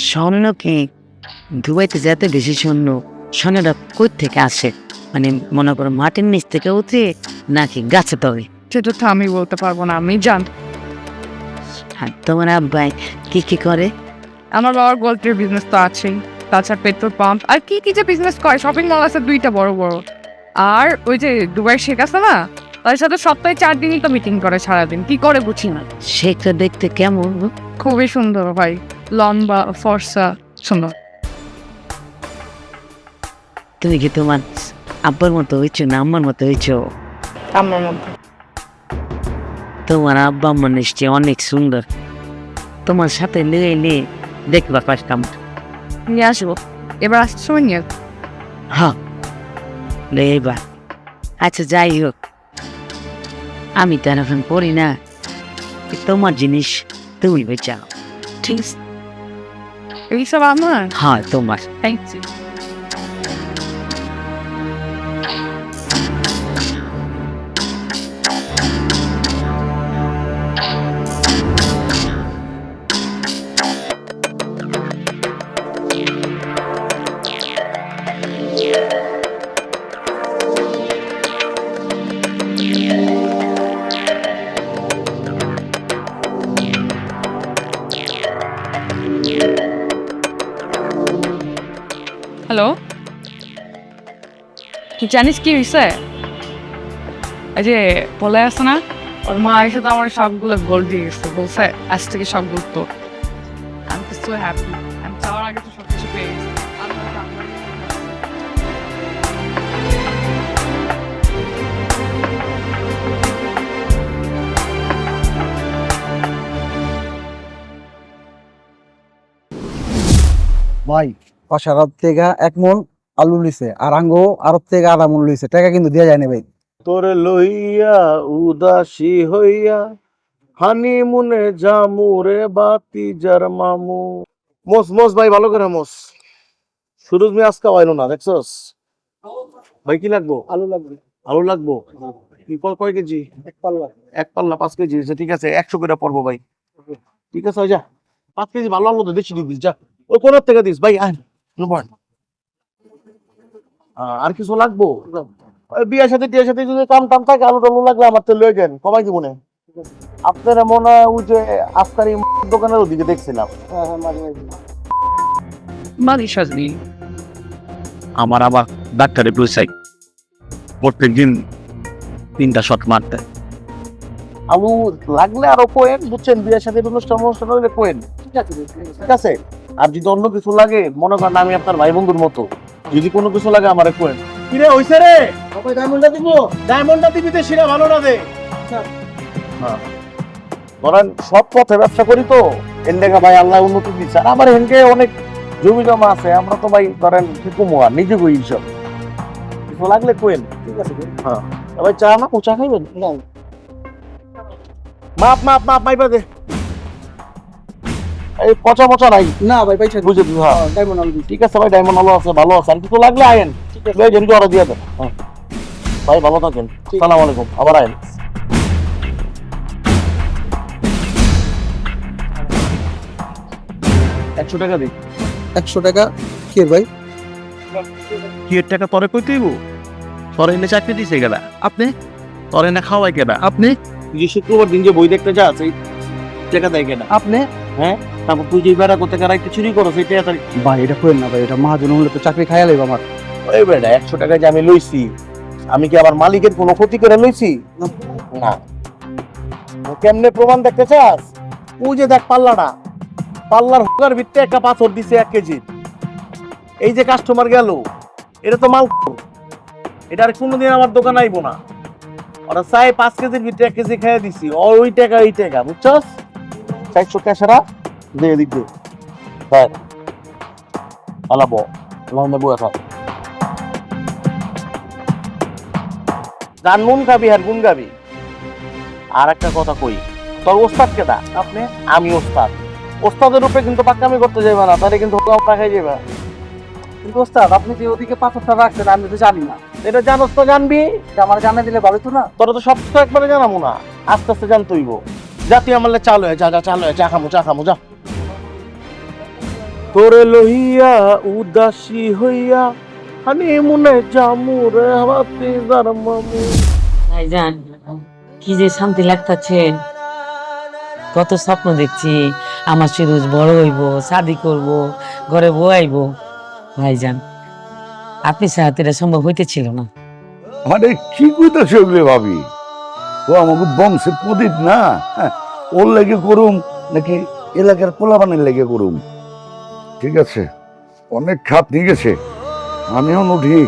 স্বর্ণ কি দুবাইতে যেতে বেশি স্বর্ণটা কই থেকে আসে, মানে মনে করো মাটির নিচ থেকে উঠে নাকি গাছে তবে? সেটা তো আমি বলতে পারবো না, আমি জান। আর তোমার আব্বাই কি কি করে? আমার বাবার গোল্ডের বিজনেস তো আছেই, তাছাড়া পেট্রোল পাম্প আর কি কি যে বিজনেস করে, শপিং মল আছে 2টা বড় বড়। আর ওই যে দুবাই শেখ আছে না, তার সাথে সপ্তাহে 4 দিনই তো মিটিং করে সারাদিন, কি করে বুঝি না। সেটা দেখতে কেমন? খুবই সুন্দর ভাই, লম্বা ফর্সা সুন্দর। তুমি কি তোমার আব্বার মতো হয়েছো না আম্মার মতো হয়েছো? আমার মধ্যে তোমার আব্বা আম্মা নিশ্চয় অনেক সুন্দর, তোমার সাথে নিয়ে দেখবা পারতাম। নিয়ে আসবো, এবার আসতে সময় নিয়ে আসবো। হ্যাঁ লেবা। আচ্ছা যাই হোক, আমি তো এখন পড়ি না, তোমার জিনিস তুমি বেচাও, ঠিক আছে? এইসব আমার। হ্যাঁ তোমার। Thank you. হ্যালো, তুই জানিস কি হয়েছে? এই যে বলে আছে না, ওর মা এসে তো আমার সবগুলো গোল্ড দিয়ে গেছে, বলছে আজ থেকে সবগুলো তো। আমি তো সো হ্যাপি, আমি চাওয়ার আগে তো সবকিছু পেয়ে গেছি। ভাই পাশে আড়ত থেকে 1 মণ আলু লিছে, আর আঙ্গো আড়ত থেকে 1/2 মণ লিছে, টাকা কিন্তু দেওয়া যায় না ভাই। তোরে লইয়া উদাসী হইয়া হানিমুনে জামু রে বাতি যার মামু। মোস মোস ভাই, ভালো করে মোস। সুরজ মি আজকে আইলো না, দেখছস ভাই? কি লাগবো? আলু লাগবে। আলু লাগবো কি? কয় কেজি? 1 পাল্লা। 1 পাল্লা 5 কেজি। ঠিক আছে, 100 করে পড়বো ভাই। ঠিক আছে, ওই যা 5 কেজি ভালো আলু তো বেশি দিস, যা ওই কোন থেকে দিস ভাই। আর কিছু লাগবো? বিয়ের সাথে টিয়ের সাথে যদি কাম টাম থাকে, আলু টালু লাগলে আমার তো লয়ে যান, কমাই দিব না। আপনারা মনে হয় ওই যে আফতারি দোকানের ওদিকে দেখছিলাম। আমার আবার ডাক্তারে বুঝাই প্রত্যেকদিন 3টা শট মারতে। আলু লাগলে আরো কোয়েন, বুঝছেন? বিয়ের সাথে অনুষ্ঠান হলে কোয়েন, ঠিক আছে? আর যদি অন্য কিছু লাগে, মনে করেন আমি আপনার ভাই বন্ধুর মতো, যদি কোনো কিছু লাগে আমারে কোয়েন। কিরে হইছে রে? ডায়মন্ডটা দিব? ডায়মন্ডটা দিবি তো, সেটা ভালো না দে। হ্যাঁ, ধরেন সব পথে ব্যবসা করি তো, এন্ডেগা ভাই আল্লাহ উন্নতি দিচ্ছে। আর আমার হেনকে অনেক জমি জমা আছে, আমরা তো ভাই ধরেন কুমুয়া নিজে কই সব কিছু লাগলে কোয়েন, ঠিক আছে? হ্যাঁ ভাই, চা না চা খাইবেন? মাপ মাপ মাপ মাইবা দে। এই পচা পচা নাই না ভাই পয়সা বুঝে হ্যাঁ ডায়মন্ড আলু ঠিক আছে ভাই, ডায়মন্ড আলো আছে, ভালো আছে, আর কিছু লাগলে আয়েন, ঠিক আছে ভাই, জেনকে অর্ডার দিয়ে দেন। হ্যাঁ ভাই ভালো থাকেন, সালাম আলাইকুম, আবার আয়েন। 100 টাকা দিই। 100 টাকা কি ভাই? কি এর টাকা তরে কই তুইব? তরে এনে চাকরি দিছে গেলা আপনি, তরে এনে খাওয়াই কেনা আপনি, তুই যে শুক্রবার দিন যে বই দেখতে যাস এই টাকা দেয় কেনা আপনি হ্যাঁ? তারপর তুই যে বেড়া করতে গেলে একটু চুরি করো, সেই টাকা ভাই এটা করেন না ভাই, এটা মহাজন হলে তো চাকরি খাইয়া লাইব আমার। ওই বেড়া 100 টাকা যে আমি লইছি, আমি কি আবার মালিকের কোনো ক্ষতি করে লইছি? না। কেমনে প্রমাণ দেখতে চাস? ওই যে দেখ পাল্লাটা, পাল্লার হুকার ভিতরে একটা পাথর দিছে 1 কেজি। এই যে কাস্টমার গেল, এটা তো মাল, এটা আর কোনোদিন আমার দোকান আইব না। ওরা চাই 5 কেজির ভিতরে 1 কেজি খাইয়া দিছি, ওই টাকা এই টাকা, বুঝছস? 400 টাকা দিয়ে দিতে হ্যাঁ আলাবো লন্ডে বয়ে থাক গান নুন গাবি আর গুন গাবি। আর একটা কথা কই, তোর ওস্তাদ কেডা? আপনি? আমি ওস্তাদ। ওস্তাদের রূপে কিন্তু পাক্কামি করতে যাইবা না, তাহলে কিন্তু টাকাই যাবে। কিন্তু ওস্তাদ আপনি যে ওদিকে পাথরটা রাখছেন আমি তো জানি না, এটা জানোস তো জানবি, আমার জানা দিলে ভালো তো না। তোরা তো সব কিছু একবারে জানাবো না, আস্তে আস্তে জানতেইব। যা তুই আমার চালু হয়ে যা, যা চালু হয়ে চা খামু যা। তোরে লহিয়া উদাসী হইয়া হানিমুনে যামু রে হাতে জারমামু। ভাইজান কি যে শান্তি লাগতাছে, কত স্বপ্ন দেখছি আমার সিরুজ বড় হইব, শাদি করব, ঘরে বউ আইব। ভাইজান আপনি ছাড়া তো এটা সম্ভব হইতেছিল না। মানে কি কইতাছ ওগুলো ভাবি? ও আমাকে বংশের প্রদীপ না, হ্যাঁ, ওর লেগে করুম নাকি এলাকার পোলাবানের লেগে করুম? ঠিক আছে, অনেক খাত নিয়ে গেছে, আমিও উঠি।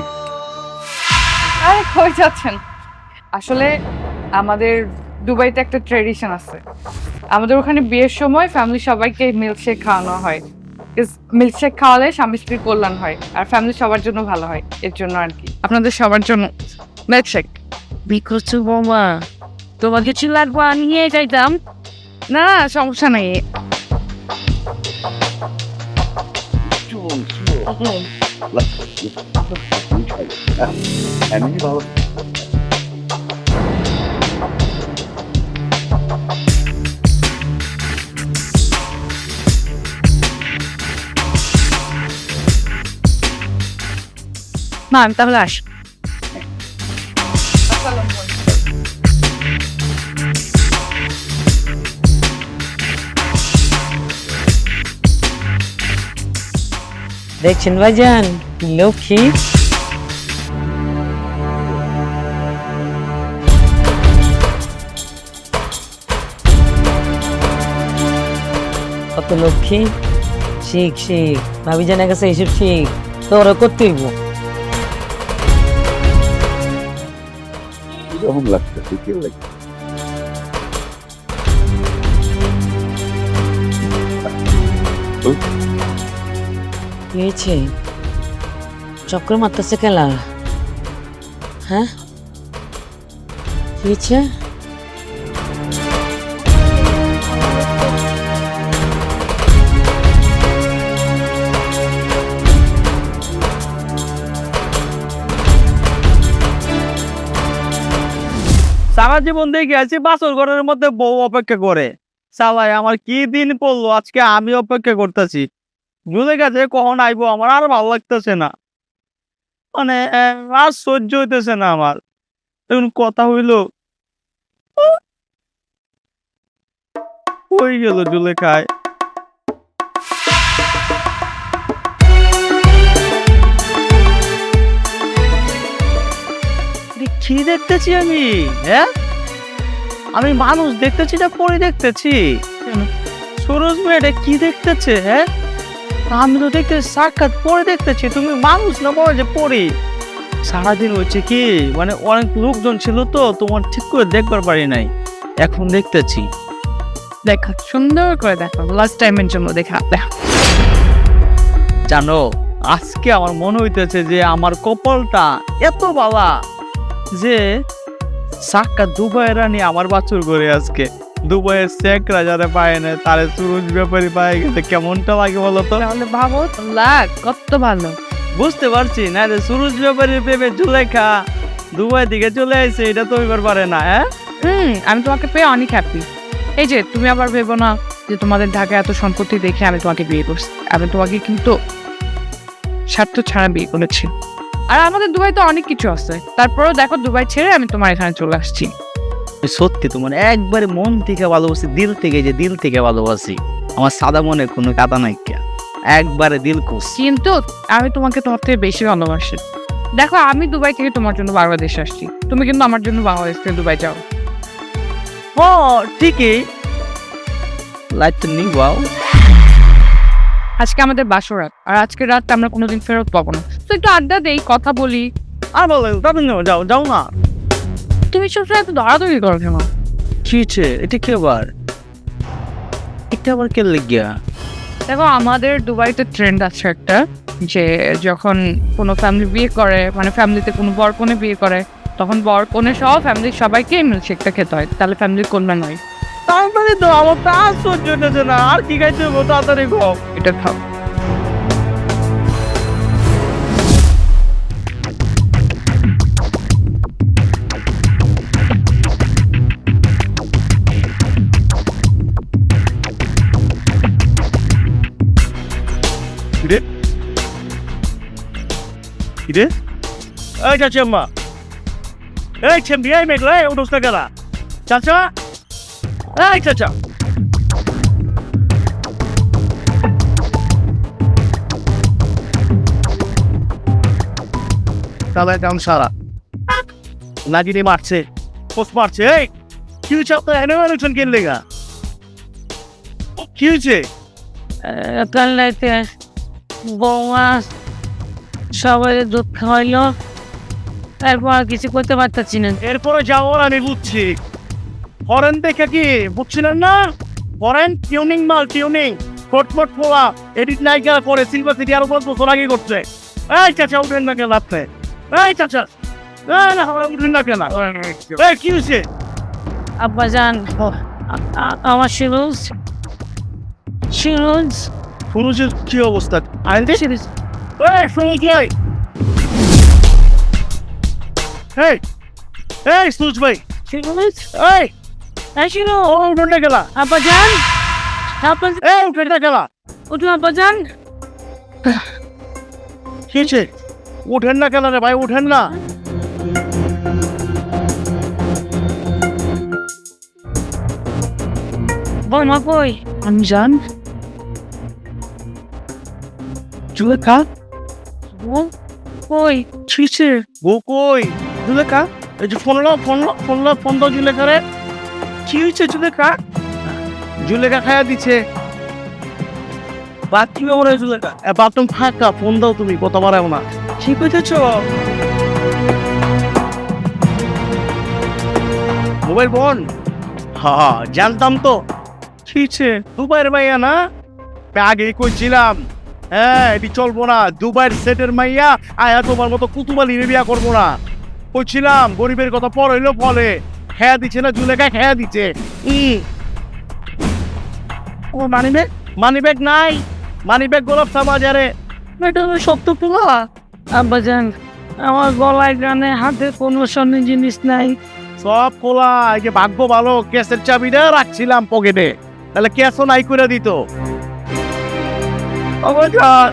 আরে কই যাচ্ছেন? আসলে আমাদের দুবাইতে একটা ট্রেডিশন আছে, আমাদের ওখানে বিয়ের সময় ফ্যামিলি সবাইকে মিল্কশেক খাওয়ানো হয়। মিল্কশেক খাওয়ালে স্বামী স্ত্রীর কল্যাণ হয় আর ফ্যামিলি সবার জন্য ভালো হয়, এর জন্য আর কি আপনাদের সবার জন্য মিল্কশেক। বিকজ বৌমা তোমার কিছু লাগবে নিয়ে যাইতাম। না সমস্যা নেই। মা আমি তাহলে আসি। দেখছেন ভাইজান লক্ষ্মী, কত লক্ষ্মী। শিখ ভাবি জানা গেছে এইসব শিখ তোরা করতেইব। এরকম লাগতেছে, কি লাগে? কি হয়েছে? চক্র মারতেছে খেলা, হ্যাঁ কি হয়েছে? সারা জীবন দেখে আছি বাসর ঘরের মধ্যে বউ অপেক্ষা করে। সালাই আমার কি দিন পড়লো, আজকে আমি অপেক্ষা করতেছি। জুলে গেছে কখন আইবো, আমার আর ভালো লাগতেছে না, মানে আর সহ্য হইতেছে না আমার। এখন কথা হইলো হয়ে গেল জুলে খায়। কি দেখতেছি আমি? হ্যাঁ আমি মানুষ দেখতেছি না পরি দেখতেছি? সরোজ মেয়েটা কি দেখতেছে? হ্যাঁ আমি তো দেখতে সাক্ষাৎ পরে দেখতেছি, তুমি মানুষ না বলো যে পরি। সারাদিন হচ্ছে কি মানে অনেক লোকজন ছিল তো তোমার ঠিক করে দেখবার পারি নাই, এখন দেখতেছি। দেখা সুন্দর করে দেখো, লাস্ট টাইমের জন্য দেখা। জানো আজকে আমার মনে হইতেছে যে আমার কপালটা এত বালা যে সাক্ষাৎ দুবাই রানী আমার বাছুর করে আজকে। দুবাইয়ের শেখরা যারা পায় না তারে সুরজ ব্যাপারী পায় গেছে কেমনটা লাগে বলো তো? তাহলে ভাবো লাগ কত ভালো। বুঝতে পারছি না রে, সুরজ ব্যাপারীর প্রেমে জুলেখা দুবাই দিকে চলে আসছে, এটা তো এবার পারে না। হ্যাঁ আমি তোমাকে পেয়ে অনেক হ্যাপি। এই যে তুমি আবার ভেবো না যে তোমাদের ঢাকায় এত সম্পত্তি দেখে আমি তোমাকে বিয়ে করছি। আমি তোমাকে কিন্তু স্বার্থ ছাড়া বিয়ে করেছি। আর আমাদের দুবাইতে অনেক কিছু আছে, তারপরেও দেখো দুবাই ছেড়ে আমি তোমার এখানে চলে আসছি। সত্যি তোমার একবারে মন থেকে ভালোবাসি, দিল থেকে, যে দিল থেকে ভালোবাসি। আমার সাদা মনে কোনো কাদা নাই, একবারে দিল খুশ। কিন্তু আমি তোমাকে তোমার থেকে বেশি ভালোবাসি। দেখো আমি দুবাই থেকে তোমার জন্য বাংলাদেশ আসছি, তুমি কিন্তু আমার জন্য বাংলাদেশ থেকে দুবাই যাও। ও ঠিকই, লাইট তো নি বাও। আজকে আমাদের বাসরাত, আর আজকে রাতটা আমরা কোনোদিন ফেরত পাবো না, তো একটু আড্ডা দেই, কথা বলি। আর বলো তাদের যাও যাও না। তুমি সবসময় এত দৌড়াদৌড়ি করো কেন? কি হচ্ছে এটা? কি আবার এটা আবার কে লেগিয়া? দেখো আমাদের দুবাইতে ট্রেন্ড আছে একটা, যে যখন কোনো ফ্যামিলি বিয়ে করে, মানে ফ্যামিলিতে কোনো বর কনে বিয়ে করে, তখন বর কনে সহ ফ্যামিলির সবাইকে মিল্কশেকটা খেতে হয়, তাহলে ফ্যামিলির কল্যাণ হয়। তাড়াতাড়ি তো আমার তো আর সহ্য হচ্ছে না, আর কি খাইতে হবো, তাড়াতাড়ি খাও। এটা খাও। কিরে কিরে? এই চাচা আম্মা, এই ছেমবি, এই মেঘলা, এই উঠোস না গেলা চাচা, এই চাচা। তাহলে কেমন সারা নাজিনি মারছে, পোস্ট মারছে। এই কি হয়েছে আপনার? এনে মানুষজন কিনলে গা, কি হয়েছে? কাল রাতে বৌমা সবাই দুধ খাওয়াইলো, তারপর আর কিছু করতে পারতেছি না। এরপরে যাওয়ার আমি বুঝছি, ফরেন দেখে কি বুঝছিলেন না? ফরেন টিউনিং মাল, টিউনিং ফটফট ফোলা এডিট নাইকা করে সিলভার সিটি আরো 5 বছর আগে করছে। এই চাচা উঠেন না কেন আপনি? এই চাচা উঠেন না কেন? এই কি হয়েছে? আব্বা যান, আমার শিরোজ ফুরুজের কি অবস্থা? আইনতে শিরোজ এই ফুরুজ, এই এই সুরজ ভাই, শিরোজ এই শিরোজ, ও উঠেন না গেলা? আব্বা যান, আব্বা এই উঠেন না গেলা? উঠুন আব্বা যান। কি হয়েছে? উঠেন না কেন রে ভাই, উঠেন না। বৌমা কই? আমি জান জুলেখা বউ কই? ছিছে বউ কই? জুলেখা এই যে ফোন দাও জুলেখা রে। কি হয়েছে জুলেখা? জুলেখা খায়া দিচ্ছে বাথরুমে মনে হয় জুলেখা। বাথরুম ফাঁকা, ফোন দাও তুমি, কথা বাড়াও না। ঠিক হইতেছ? Mobile phone? হ্যাঁ জানতাম তো। ছিছে দুবাইয়ের মাইয়া না? আগেই কইছিলাম, হ্যাঁ এটি চলবো না। দুবাইয়ের সেটের মাইয়া আয়া তোমার মতো কুতুবালি বিয়া করবো না। কইছিলাম গরিবের কথা পর হইলো ফলে। খেয়া দিচ্ছে না জুলেখা, খেয়া দিচ্ছে। ও মানিব্যাগ নাই, মানিব্যাগ গোলাপ সামাজারে। এটা সত্য পোলা। আব্বা যান, আমার গলায় গানে হাতে কোনো স্বর্ণের জিনিস নাই। সব খোলা। এই যে ভাগ্য ভালো, কেসের চাবিটা রাখছিলাম পকেটে, তাহলে কেসও নাই করে দিত। আমার জান,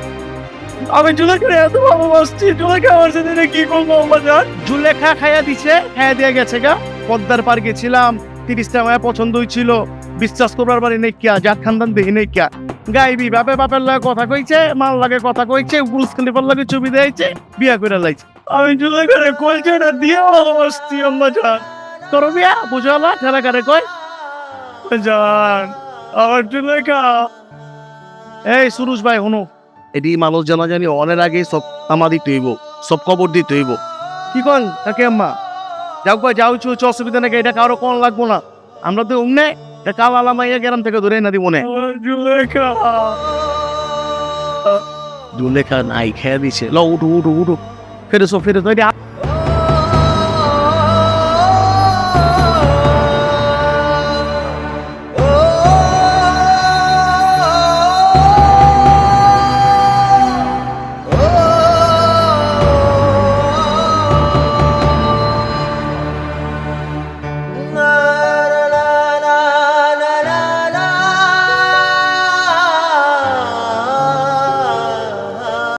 আমি জুলেখা এত ভালোবাসছি, জুলেখা আমার সাথে কি করবো? আমার জান জুলেখা খাইয়া দিছে, খাইয়া দিয়ে গেছে গা। পদ্মার পার গেছিলাম, 30টা মায়া পছন্দ হয়েছিল, বিশ্বাস করবার পারি নেই কিয়া, জাত খানদান দেখি নেই কিয়া। গাইবি বাপের লাগে কথা কইছে, মাল লাগে কথা কইছে, বুলস খলিফার লাগে ছবি দিয়েছে, বিয়া করে লাইছে। আমি জুলেখার কলচাটা দিয়ে ভালোবাসছি। আমার জান করো বিয়া, বুঝলা ঠেলা কারে কয় জান আমার জুলেখা। এই সুরুজ ভাই হনো, এটি মানুষ জানাজানি অনেক আগে সব আমা দিতে হইব, সব কবর দিতে হইব। কি কন তাকে আম্মা? যাও ভাই যাও, হচ্ছে অসুবিধা নাকি, এটা কারো কোন লাগবো না। আমরা তো উমনে কাল আলামাইয়া গ্রাম থেকে ধরে না দিব মনে। জুলেখা নাই খেয়ে দিছে। ল উঠো উঠো উঠো, ফেরেছো